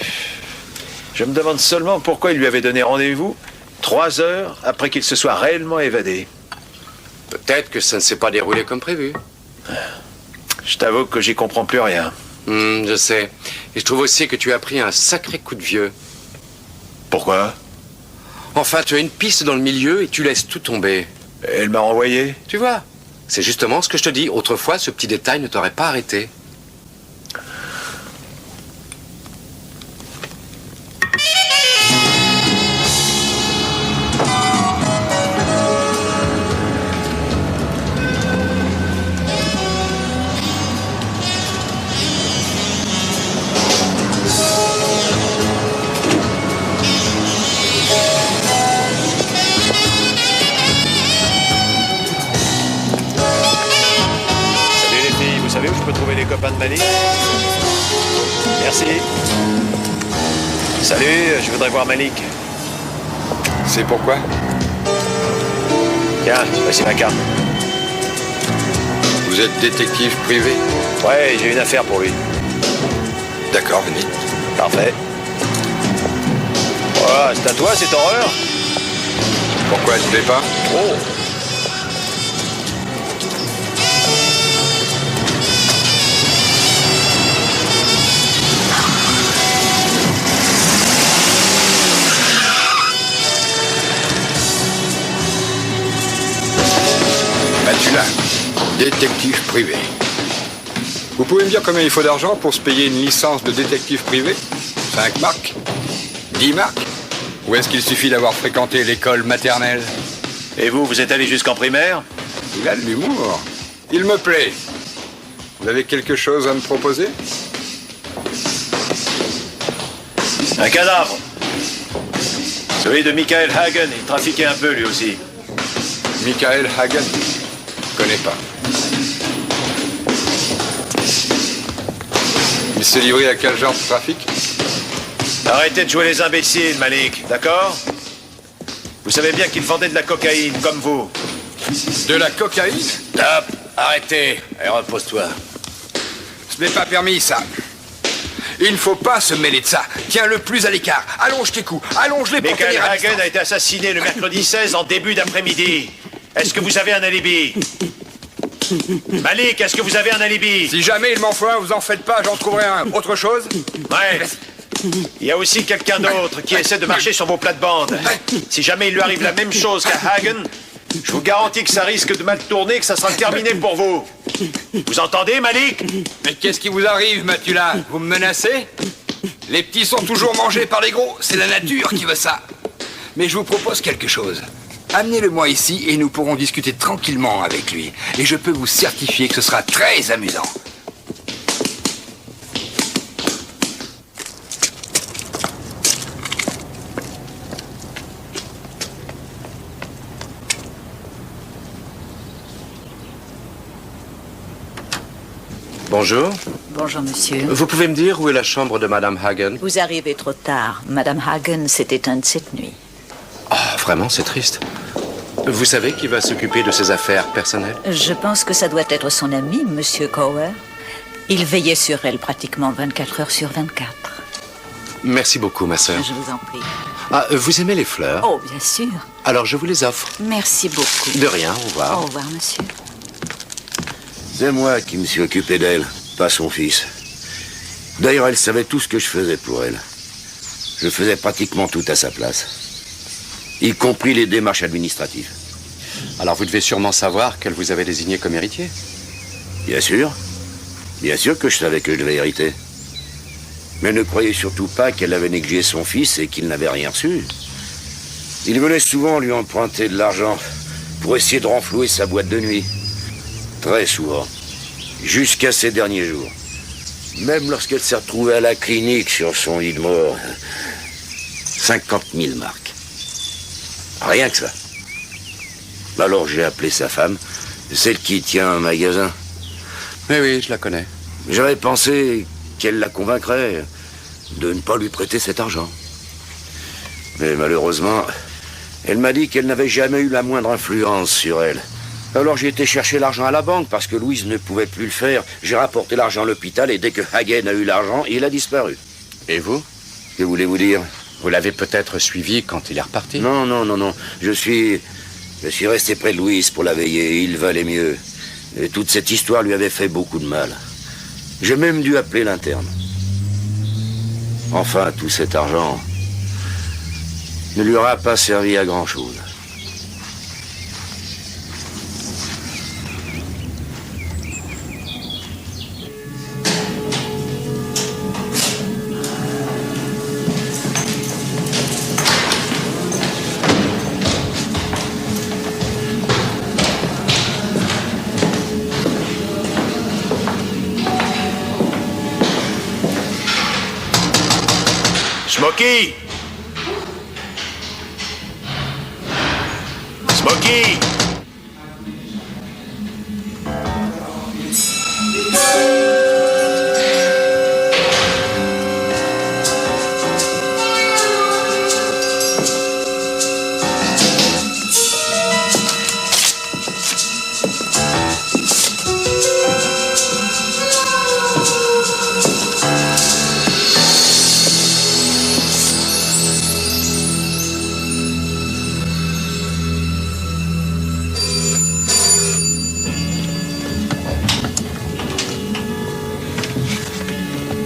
Speaker 5: Je me demande seulement pourquoi il lui avait donné rendez-vous 3 heures après qu'il se soit réellement évadé.
Speaker 3: Peut-être que ça ne s'est pas déroulé comme prévu.
Speaker 5: Je t'avoue que j'y comprends plus rien.
Speaker 3: Je sais. Et je trouve aussi que tu as pris un sacré coup de vieux.
Speaker 5: Pourquoi?
Speaker 3: Enfin, tu as une piste dans le milieu et tu laisses tout tomber.
Speaker 5: Elle m'a renvoyé.
Speaker 3: Tu vois, c'est justement ce que je te dis. Autrefois, ce petit détail ne t'aurait pas arrêté.
Speaker 5: Salut les filles, vous savez où je peux trouver les copains de Malik? Merci. Salut, je voudrais voir Malik.
Speaker 3: C'est pourquoi?
Speaker 5: Tiens, voici ma carte.
Speaker 3: Vous êtes détective privé?
Speaker 5: Ouais, j'ai une affaire pour lui.
Speaker 3: D'accord, venez.
Speaker 5: Parfait. Voilà, c'est à toi cette horreur?
Speaker 3: Pourquoi elle ne plaît pas?
Speaker 5: Oh!
Speaker 12: Matula, détective privé. Vous pouvez me dire combien il faut d'argent pour se payer une licence de détective privé? 5 marks? 10 marks? Ou est-ce qu'il suffit d'avoir fréquenté l'école maternelle?
Speaker 5: Et vous, vous êtes allé jusqu'en primaire?
Speaker 12: Il a de l'humour. Il me plaît. Vous avez quelque chose à me proposer?
Speaker 5: Un cadavre. Celui de Michael Hagen, il trafiquait un peu lui aussi.
Speaker 12: Michael Hagen? Je connais pas. Il s'est livré à quel genre de trafic?
Speaker 5: Arrêtez de jouer les imbéciles, Malik, d'accord? Vous savez bien qu'il vendait de la cocaïne, comme vous.
Speaker 12: De la cocaïne?
Speaker 5: Stop!
Speaker 3: Arrêtez et repose-toi.
Speaker 12: Ce n'est pas permis, ça. Il ne faut pas se mêler de ça. Tiens le plus à l'écart. Allonge tes coups. Allonge-les pour
Speaker 5: Michael
Speaker 12: tenir à
Speaker 5: Hagen
Speaker 12: distance.
Speaker 5: a été assassiné le mercredi 16 en début d'après-midi. Est-ce que vous avez un alibi? Malik, est-ce que vous avez un alibi?
Speaker 12: Si jamais il m'en faut un, vous en faites pas, j'en trouverai un. Autre chose?
Speaker 5: Ouais. Il y a aussi quelqu'un d'autre qui essaie de marcher sur vos plates-bandes. Si jamais il lui arrive la même chose qu'à Hagen, je vous garantis que ça risque de mal tourner, que ça sera terminé pour vous. Vous entendez, Malik?
Speaker 12: Mais qu'est-ce qui vous arrive, Matula? Vous me menacez? Les petits sont toujours mangés par les gros. C'est la nature qui veut ça. Mais je vous propose quelque chose. Amenez-le-moi ici et nous pourrons discuter tranquillement avec lui. Et je peux vous certifier que ce sera très amusant.
Speaker 3: Bonjour.
Speaker 13: Bonjour, monsieur.
Speaker 3: Vous pouvez me dire où est la chambre de Madame Hagen?
Speaker 13: Vous arrivez trop tard. Madame Hagen s'est éteinte cette nuit.
Speaker 3: Oh, vraiment, c'est triste. Vous savez qui va s'occuper de ses affaires personnelles?
Speaker 13: Je pense que ça doit être son ami, monsieur Cower. Il veillait sur elle pratiquement 24 heures sur 24.
Speaker 3: Merci beaucoup, ma sœur.
Speaker 13: Je vous en prie.
Speaker 3: Ah, vous aimez les fleurs?
Speaker 13: Oh, bien sûr.
Speaker 3: Alors je vous les offre.
Speaker 13: Merci beaucoup.
Speaker 3: De rien, au revoir.
Speaker 13: Au revoir, monsieur.
Speaker 1: C'est moi qui me suis occupé d'elle, pas son fils. D'ailleurs, elle savait tout ce que je faisais pour elle. Je faisais pratiquement tout à sa place. Y compris les démarches administratives.
Speaker 3: Alors vous devez sûrement savoir qu'elle vous avait désigné comme héritier.
Speaker 1: Bien sûr. Bien sûr que je savais que je devais hériter. Mais ne croyez surtout pas qu'elle avait négligé son fils et qu'il n'avait rien reçu. Il venait souvent lui emprunter de l'argent pour essayer de renflouer sa boîte de nuit. Très souvent. Jusqu'à ces derniers jours. Même lorsqu'elle s'est retrouvée à la clinique sur son lit de mort. 50 000 marks. Rien que ça. Alors j'ai appelé sa femme, celle qui tient un magasin.
Speaker 3: Mais oui, je la connais.
Speaker 1: J'avais pensé qu'elle la convaincrait de ne pas lui prêter cet argent. Mais malheureusement, elle m'a dit qu'elle n'avait jamais eu la moindre influence sur elle. Alors j'ai été chercher l'argent à la banque parce que Louise ne pouvait plus le faire. J'ai rapporté l'argent à l'hôpital et dès que Hagen a eu l'argent, il a disparu.
Speaker 3: Et vous?
Speaker 1: Que voulez-vous dire?
Speaker 3: Vous l'avez peut-être suivi quand il est reparti?
Speaker 1: Non. Je suis resté près de Louise pour la veiller. Il valait mieux. Et toute cette histoire lui avait fait beaucoup de mal. J'ai même dû appeler l'interne. Enfin, tout cet argent ne lui aura pas servi à grand-chose.
Speaker 5: Smokey! Smokey!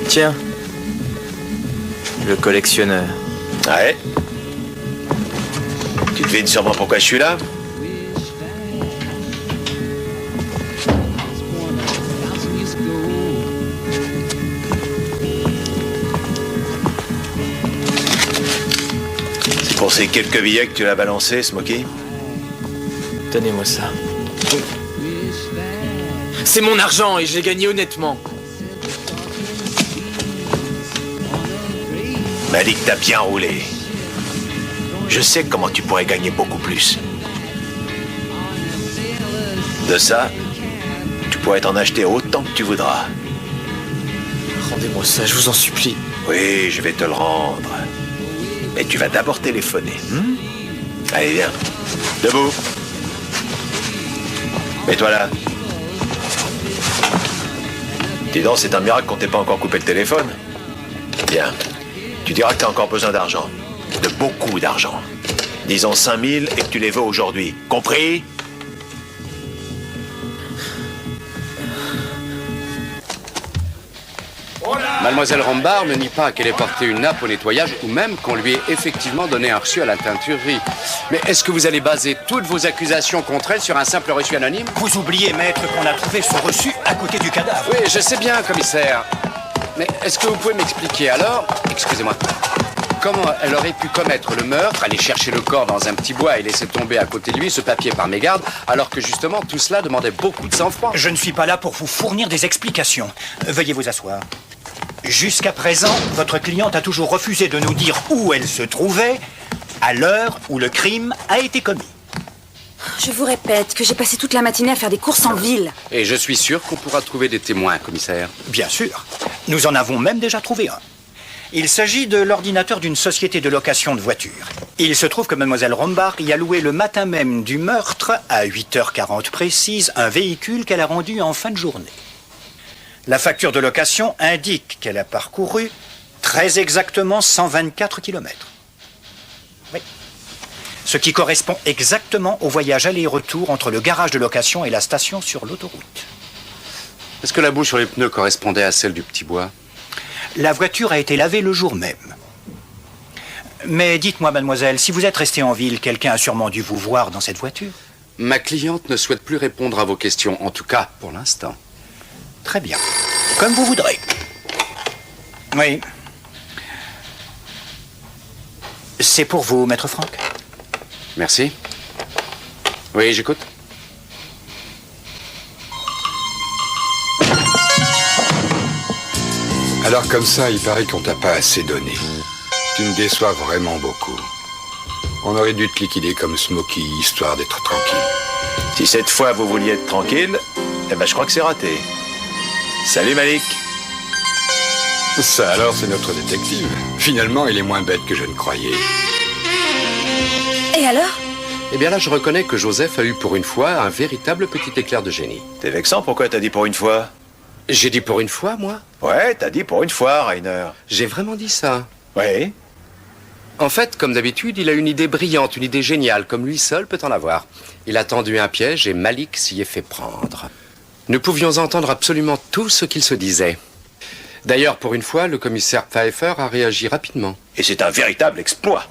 Speaker 8: Tiens, le collectionneur.
Speaker 5: Ouais. Tu devines sûrement pourquoi je suis là? C'est pour ces quelques billets que tu l'as balancé, Smokey?
Speaker 8: Donnez-moi ça. C'est mon argent et j'ai gagné honnêtement.
Speaker 5: Malik t'a bien roulé. Je sais comment tu pourrais gagner beaucoup plus. De ça, tu pourrais t'en acheter autant que tu voudras.
Speaker 8: Rendez-moi ça, je vous en supplie.
Speaker 5: Oui, je vais te le rendre. Mais tu vas d'abord téléphoner. Allez, viens. Debout. Mets-toi là. Dis donc, c'est un miracle qu'on t'ait pas encore coupé le téléphone. Bien. Tu diras que t'as encore besoin d'argent. De beaucoup d'argent. Disons 5000 et que tu les veux aujourd'hui. Compris?
Speaker 3: Mademoiselle Rombard ne nie pas qu'elle ait porté une nappe au nettoyage ou même qu'on lui ait effectivement donné un reçu à la teinturerie. Mais est-ce que vous allez baser toutes vos accusations contre elle sur un simple reçu anonyme?
Speaker 7: Vous oubliez, maître, qu'on a trouvé ce reçu à côté du cadavre.
Speaker 3: Oui, je sais bien, commissaire. Mais est-ce que vous pouvez m'expliquer alors, excusez-moi, comment elle aurait pu commettre le meurtre, aller chercher le corps dans un petit bois et laisser tomber à côté de lui ce papier par mégarde, alors que justement tout cela demandait beaucoup de sang-froid?
Speaker 7: Je ne suis pas là pour vous fournir des explications. Veuillez vous asseoir. Jusqu'à présent, votre cliente a toujours refusé de nous dire où elle se trouvait à l'heure où le crime a été commis.
Speaker 4: Je vous répète que j'ai passé toute la matinée à faire des courses en ville.
Speaker 3: Et je suis sûr qu'on pourra trouver des témoins, commissaire.
Speaker 7: Bien sûr. Nous en avons même déjà trouvé un. Il s'agit de l'ordinateur d'une société de location de voitures. Il se trouve que Mademoiselle Rombard y a loué le matin même du meurtre, à 8h40 précise, un véhicule qu'elle a rendu en fin de journée. La facture de location indique qu'elle a parcouru très exactement 124 km. Oui. Ce qui correspond exactement au voyage aller-retour entre le garage de location et la station sur l'autoroute.
Speaker 3: Est-ce que la boue sur les pneus correspondait à celle du petit bois?
Speaker 7: La voiture a été lavée le jour même. Mais dites-moi, mademoiselle, si vous êtes restée en ville, quelqu'un a sûrement dû vous voir dans cette voiture.
Speaker 3: Ma cliente ne souhaite plus répondre à vos questions, en tout cas pour l'instant.
Speaker 7: Très bien. Comme vous voudrez. Oui. C'est pour vous, maître Franck.
Speaker 3: Merci. Oui, j'écoute.
Speaker 12: Alors comme ça, il paraît qu'on t'a pas assez donné. Tu me déçois vraiment beaucoup. On aurait dû te liquider comme Smokey, histoire d'être tranquille.
Speaker 5: Si cette fois vous vouliez être tranquille, eh ben je crois que c'est raté. Salut Malik.
Speaker 12: Ça alors, c'est notre détective. Finalement, il est moins bête que je ne croyais.
Speaker 4: Et alors?
Speaker 3: Eh bien là, je reconnais que Joseph a eu pour une fois un véritable petit éclair de génie.
Speaker 5: T'es vexant, pourquoi t'as dit pour une fois?
Speaker 3: J'ai dit pour une fois, moi?
Speaker 5: Ouais, t'as dit pour une fois, Rainer.
Speaker 3: J'ai vraiment dit ça.
Speaker 5: Ouais.
Speaker 3: En fait, comme d'habitude, il a une idée brillante, une idée géniale, comme lui seul peut en avoir. Il a tendu un piège et Malik s'y est fait prendre. Nous pouvions entendre absolument tout ce qu'il se disait. D'ailleurs, pour une fois, le commissaire Pfeiffer a réagi rapidement.
Speaker 5: Et c'est un véritable exploit.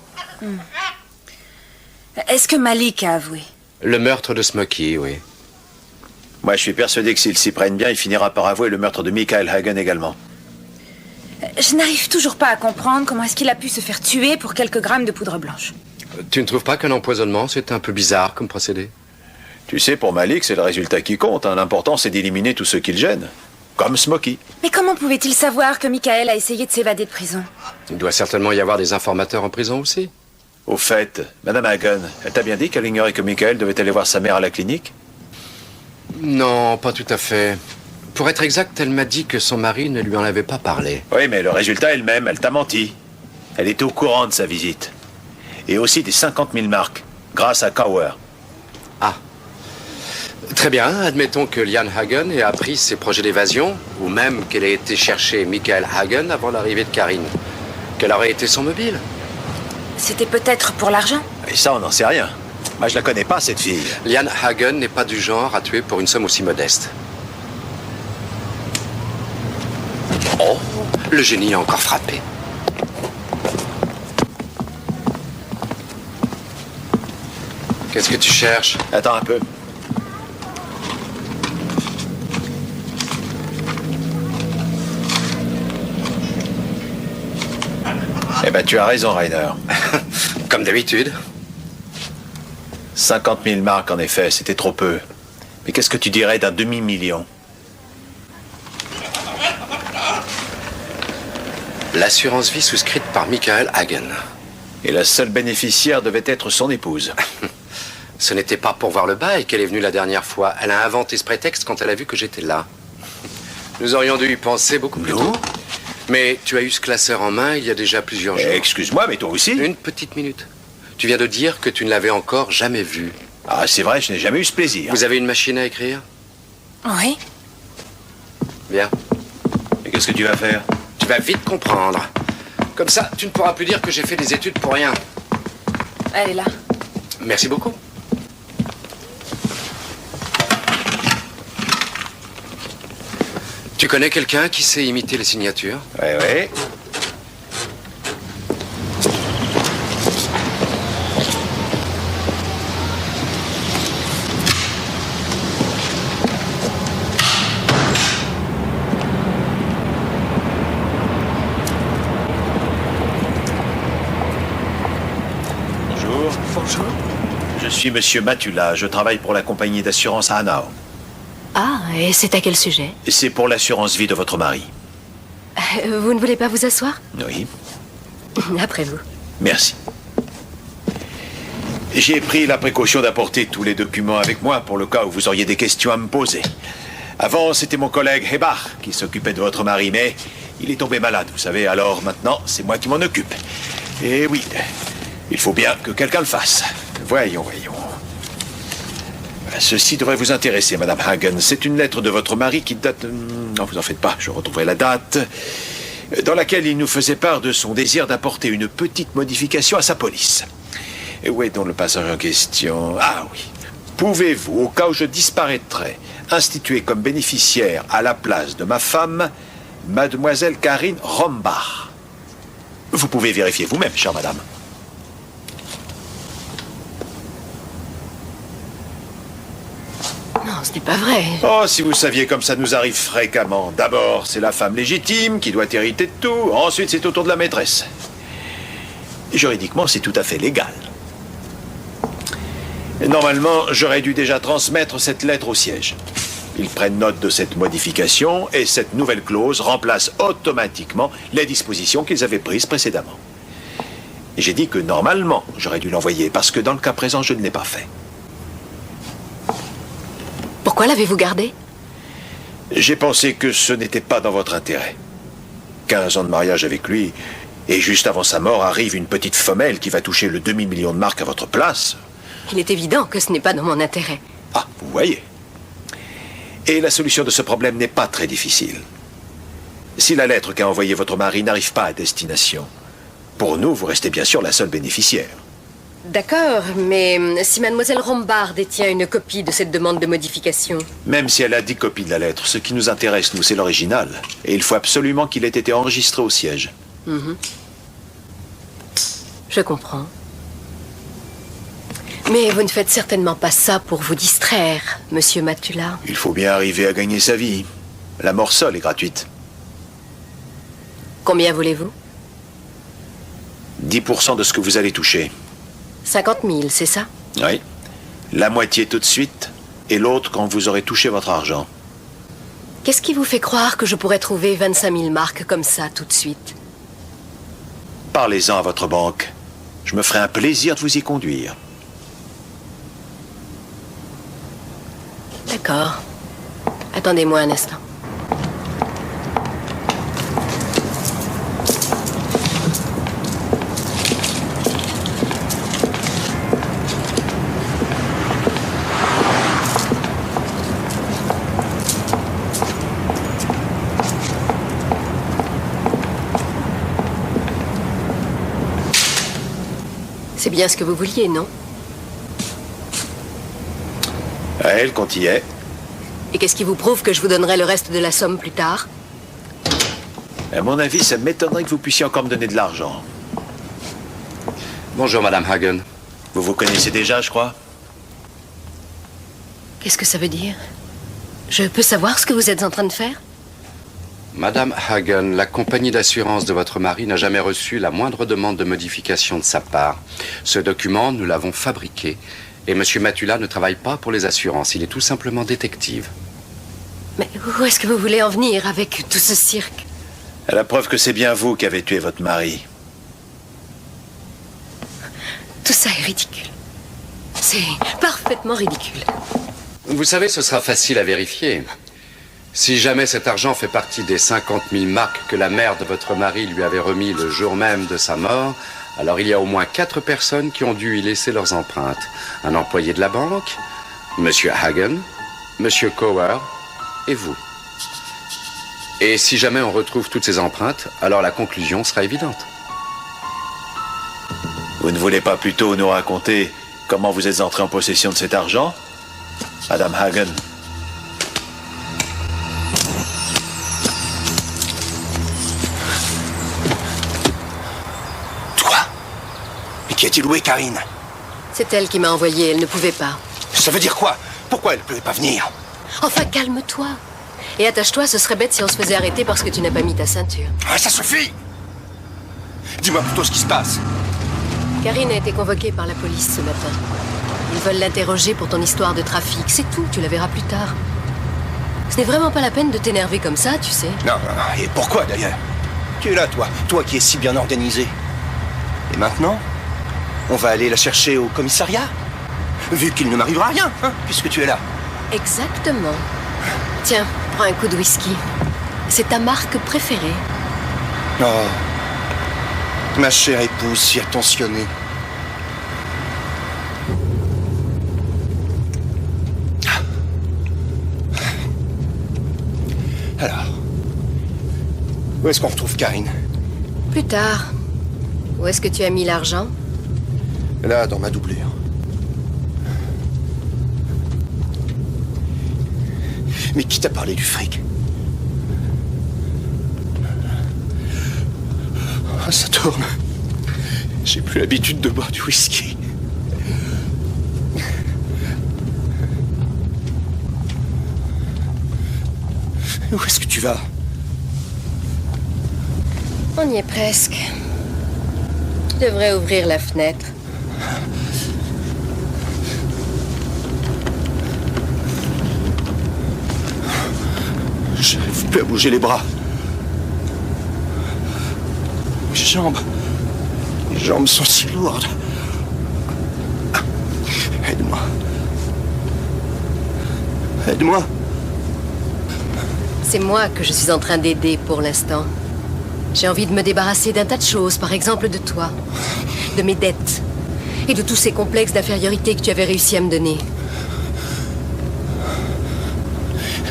Speaker 4: Est-ce que Malik a avoué?
Speaker 3: Le meurtre de Smokey, oui.
Speaker 5: Moi, je suis persuadé que s'il s'y prenne bien, il finira par avouer le meurtre de Michael Hagen également.
Speaker 4: Je n'arrive toujours pas à comprendre comment est-ce qu'il a pu se faire tuer pour quelques grammes de poudre blanche.
Speaker 3: Tu ne trouves pas qu'un empoisonnement, c'est un peu bizarre comme procédé?
Speaker 5: Tu sais, pour Malik, c'est le résultat qui compte. Hein. L'important, c'est d'éliminer tous ceux qui le gênent. Comme Smokey.
Speaker 4: Mais comment pouvait-il savoir que Michael a essayé de s'évader de prison?
Speaker 3: Il doit certainement y avoir des informateurs en prison aussi.
Speaker 5: Au fait, Madame Hagen, elle t'a bien dit qu'elle ignorait que Michael devait aller voir sa mère à la clinique?
Speaker 3: Non, pas tout à fait. Pour être exact, elle m'a dit que son mari ne lui en avait pas parlé.
Speaker 5: Oui, mais le résultat est le même, elle t'a menti. Elle était au courant de sa visite. Et aussi des 50 000 marques, grâce à Kauer.
Speaker 3: Ah. Très bien, admettons que Liane Hagen ait appris ses projets d'évasion, ou même qu'elle ait été chercher Michael Hagen avant l'arrivée de Karine. Quel aurait été son mobile?
Speaker 4: C'était peut-être pour l'argent?
Speaker 5: Et ça, on n'en sait rien. Moi, je la connais pas, cette fille.
Speaker 3: Liane Hagen n'est pas du genre à tuer pour une somme aussi modeste. Oh, le génie a encore frappé. Qu'est-ce que tu cherches?
Speaker 5: Attends un peu. Eh ben, tu as raison, Rainer.
Speaker 3: Comme d'habitude.
Speaker 5: 50 000 marques, en effet, c'était trop peu. Mais qu'est-ce que tu dirais d'un demi-million?
Speaker 3: L'assurance vie souscrite par Michael Hagen.
Speaker 5: Et la seule bénéficiaire devait être son épouse.
Speaker 3: Ce n'était pas pour voir le bail qu'elle est venue la dernière fois. Elle a inventé ce prétexte quand elle a vu que j'étais là. Nous aurions dû y penser beaucoup plus tôt. Mais tu as eu ce classeur en main il y a déjà plusieurs jours.
Speaker 5: Excuse-moi, mais toi aussi?
Speaker 3: Une petite minute. Tu viens de dire que tu ne l'avais encore jamais vu.
Speaker 5: Ah, c'est vrai, je n'ai jamais eu ce plaisir.
Speaker 3: Vous avez une machine à écrire?
Speaker 4: Oui.
Speaker 3: Bien.
Speaker 5: qu'est-ce que tu vas faire?
Speaker 3: Tu vas vite comprendre. Comme ça, tu ne pourras plus dire que j'ai fait des études pour rien.
Speaker 4: Elle est là.
Speaker 3: Merci beaucoup. Tu connais quelqu'un qui sait imiter les signatures?
Speaker 5: Oui, oui. Bonjour.
Speaker 10: Bonjour.
Speaker 5: Je suis Monsieur Matula. Je travaille pour la compagnie d'assurance Hanau.
Speaker 9: Ah, et c'est à quel sujet?
Speaker 5: C'est pour l'assurance vie de votre mari.
Speaker 9: Vous ne voulez pas vous asseoir?
Speaker 5: Oui.
Speaker 9: Après vous.
Speaker 5: Merci. J'ai pris la précaution d'apporter tous les documents avec moi pour le cas où vous auriez des questions à me poser. Avant, c'était mon collègue Hebach qui s'occupait de votre mari, mais il est tombé malade, vous savez, alors maintenant, c'est moi qui m'en occupe. Et oui, il faut bien que quelqu'un le fasse. Voyons. Ceci devrait vous intéresser, Madame Hagen. C'est une lettre de votre mari qui date... Non, vous en faites pas, je retrouverai la date. Dans laquelle il nous faisait part de son désir d'apporter une petite modification à sa police. Et où est donc le passage en question? Ah oui. Pouvez-vous, au cas où je disparaîtrais, instituer comme bénéficiaire à la place de ma femme, Mademoiselle Karine Rombach? Vous pouvez vérifier vous-même, chère madame.
Speaker 9: Non, ce n'est pas vrai.
Speaker 5: Oh, si vous saviez comme ça nous arrive fréquemment. D'abord, c'est la femme légitime qui doit hériter de tout. Ensuite, c'est au tour de la maîtresse. Juridiquement, c'est tout à fait légal. Normalement, j'aurais dû déjà transmettre cette lettre au siège. Ils prennent note de cette modification et cette nouvelle clause remplace automatiquement les dispositions qu'ils avaient prises précédemment. Et j'ai dit que normalement, j'aurais dû l'envoyer parce que dans le cas présent, je ne l'ai pas fait.
Speaker 9: Pourquoi l'avez-vous gardé?
Speaker 5: J'ai pensé que ce n'était pas dans votre intérêt. 15 ans de mariage avec lui, et juste avant sa mort arrive une petite femelle qui va toucher le demi-million de marks à votre place.
Speaker 9: Il est évident que ce n'est pas dans mon intérêt.
Speaker 5: Ah, vous voyez. Et la solution de ce problème n'est pas très difficile. Si la lettre qu'a envoyée votre mari n'arrive pas à destination, pour nous, vous restez bien sûr la seule bénéficiaire.
Speaker 9: D'accord, mais si Mademoiselle Rombach détient une copie de cette demande de modification...
Speaker 5: Même si elle a 10 copies de la lettre, ce qui nous intéresse, nous, c'est l'original. Et il faut absolument qu'il ait été enregistré au siège.
Speaker 9: Je comprends. Mais vous ne faites certainement pas ça pour vous distraire, Monsieur Matula.
Speaker 5: Il faut bien arriver à gagner sa vie. La mort seule est gratuite.
Speaker 9: Combien voulez-vous?
Speaker 5: 10% de ce que vous allez toucher.
Speaker 9: 50 000, c'est ça?
Speaker 5: Oui. La moitié tout de suite, et l'autre quand vous aurez touché votre argent.
Speaker 9: Qu'est-ce qui vous fait croire que je pourrais trouver 25 000 marks comme ça tout de suite?
Speaker 5: Parlez-en à votre banque. Je me ferai un plaisir de vous y conduire.
Speaker 9: D'accord. Attendez-moi un instant. C'est bien ce que vous vouliez, non?
Speaker 5: À elle, quand y est.
Speaker 9: Et qu'est-ce qui vous prouve que je vous donnerai le reste de la somme plus tard?
Speaker 5: À mon avis, ça m'étonnerait que vous puissiez encore me donner de l'argent.
Speaker 3: Bonjour, Madame Hagen.
Speaker 5: Vous vous connaissez déjà, je crois?
Speaker 9: Qu'est-ce que ça veut dire? Je peux savoir ce que vous êtes en train de faire?
Speaker 3: Madame Hagen, la compagnie d'assurance de votre mari n'a jamais reçu la moindre demande de modification de sa part. Ce document, nous l'avons fabriqué. Et Monsieur Matula ne travaille pas pour les assurances. Il est tout simplement détective.
Speaker 9: Mais où est-ce que vous voulez en venir avec tout ce cirque?
Speaker 5: À la preuve que c'est bien vous qui avez tué votre mari.
Speaker 9: Tout ça est ridicule. C'est parfaitement ridicule.
Speaker 3: Vous savez, ce sera facile à vérifier. Si jamais cet argent fait partie des 50 000 marks que la mère de votre mari lui avait remis le jour même de sa mort, alors il y a au moins 4 personnes qui ont dû y laisser leurs empreintes. Un employé de la banque, Monsieur Hagen, Monsieur Cower et vous. Et si jamais on retrouve toutes ces empreintes, alors la conclusion sera évidente.
Speaker 5: Vous ne voulez pas plutôt nous raconter comment vous êtes entré en possession de cet argent, Adam Hagen?
Speaker 2: Toi? Mais qui a-t-il loué Karine?
Speaker 9: C'est elle qui m'a envoyé, elle ne pouvait pas.
Speaker 2: Ça veut dire quoi? Pourquoi elle ne pouvait pas venir?
Speaker 9: Enfin, calme-toi. Et attache-toi, ce serait bête si on se faisait arrêter parce que tu n'as pas mis ta ceinture.
Speaker 2: Ah, ça suffit! Dis-moi plutôt ce qui se passe.
Speaker 9: Karine a été convoquée par la police ce matin. Ils veulent l'interroger pour ton histoire de trafic. C'est tout, tu la verras plus tard. Ce n'est vraiment pas la peine de t'énerver comme ça, tu sais.
Speaker 2: Non, non, non. Et pourquoi d'ailleurs? Tu es là, toi. Toi qui es si bien organisé. Et maintenant, on va aller la chercher au commissariat? Vu qu'il ne m'arrivera rien, hein, puisque tu es là.
Speaker 9: Exactement. Tiens, prends un coup de whisky. C'est ta marque préférée.
Speaker 2: Oh, ma chère épouse si attentionnée. Alors, où est-ce qu'on retrouve Karine?
Speaker 9: Plus tard. Où est-ce que tu as mis l'argent?
Speaker 2: Là, dans ma doublure. Mais qui t'a parlé du fric? Oh, ça tourne. J'ai plus l'habitude de boire du whisky. Où est-ce que tu vas?
Speaker 9: On y est presque. Tu devrais ouvrir la fenêtre.
Speaker 2: Je n'arrive plus à bouger les bras. Mes jambes sont si lourdes. Aide-moi. Aide-moi.
Speaker 9: C'est moi que je suis en train d'aider pour l'instant. J'ai envie de me débarrasser d'un tas de choses, par exemple de toi, de mes dettes et de tous ces complexes d'infériorité que tu avais réussi à me donner.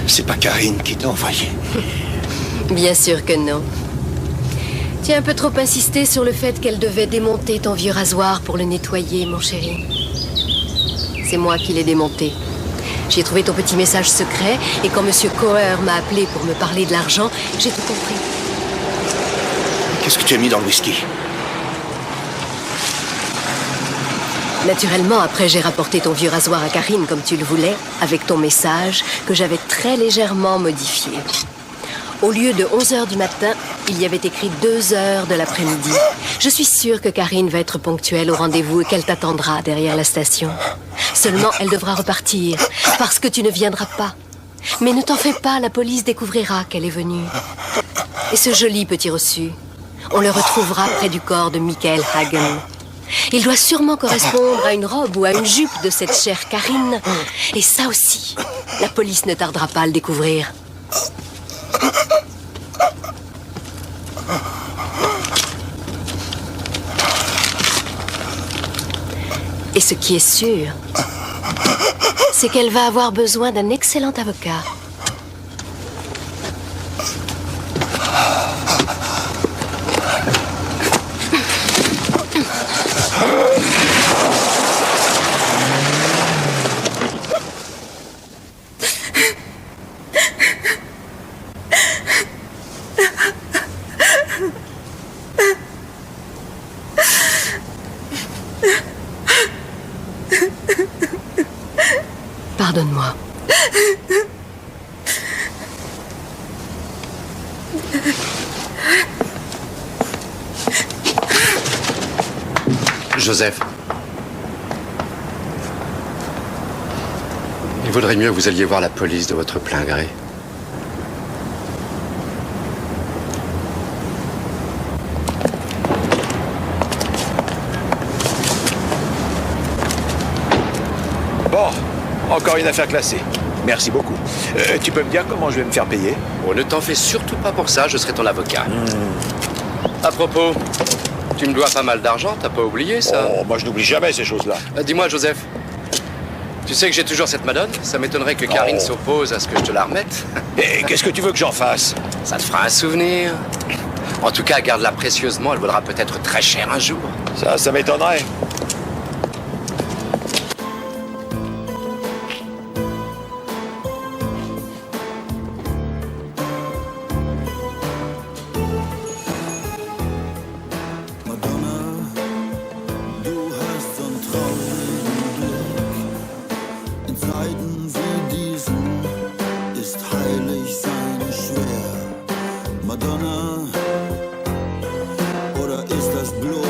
Speaker 2: C'est pas Karine qui t'a envoyé.
Speaker 9: Bien sûr que non. Tu as un peu trop insisté sur le fait qu'elle devait démonter ton vieux rasoir pour le nettoyer, mon chéri. C'est moi qui l'ai démonté. J'ai trouvé ton petit message secret et quand Monsieur Coher m'a appelé pour me parler de l'argent, j'ai tout compris.
Speaker 2: Qu'est-ce que tu as mis dans le whisky?
Speaker 9: Naturellement, après, j'ai rapporté ton vieux rasoir à Karine comme tu le voulais, avec ton message que j'avais très légèrement modifié. Au lieu de 11h du matin, il y avait écrit 2h de l'après-midi. Je suis sûre que Karine va être ponctuelle au rendez-vous et qu'elle t'attendra derrière la station. Seulement, elle devra repartir, parce que tu ne viendras pas. Mais ne t'en fais pas, la police découvrira qu'elle est venue. Et ce joli petit reçu, on le retrouvera près du corps de Michael Hagen. Il doit sûrement correspondre à une robe ou à une jupe de cette chère Karine. Et ça aussi, la police ne tardera pas à le découvrir. Et ce qui est sûr, c'est qu'elle va avoir besoin d'un excellent avocat. Pardonne-moi.
Speaker 3: Joseph. Il vaudrait mieux que vous alliez voir la police de votre plein gré.
Speaker 5: Bon, encore une affaire classée. Merci beaucoup. Tu peux me dire comment je vais me faire payer?
Speaker 3: Oh, ne t'en fais surtout pas pour ça, je serai ton avocat. À propos, tu me dois pas mal d'argent, t'as pas oublié ça?
Speaker 5: Oh, moi je n'oublie jamais ces choses-là.
Speaker 3: Dis-moi, Joseph, tu Tu sais que j'ai toujours cette Madone. Ça m'étonnerait que Karine s'oppose à ce que je te la remette.
Speaker 5: Et qu'est-ce que tu veux que j'en fasse?
Speaker 3: Ça te fera un souvenir. En tout cas, garde-la précieusement. Elle vaudra peut-être très cher un jour.
Speaker 5: Ça m'étonnerait.
Speaker 14: Madonna, oder ist das bloß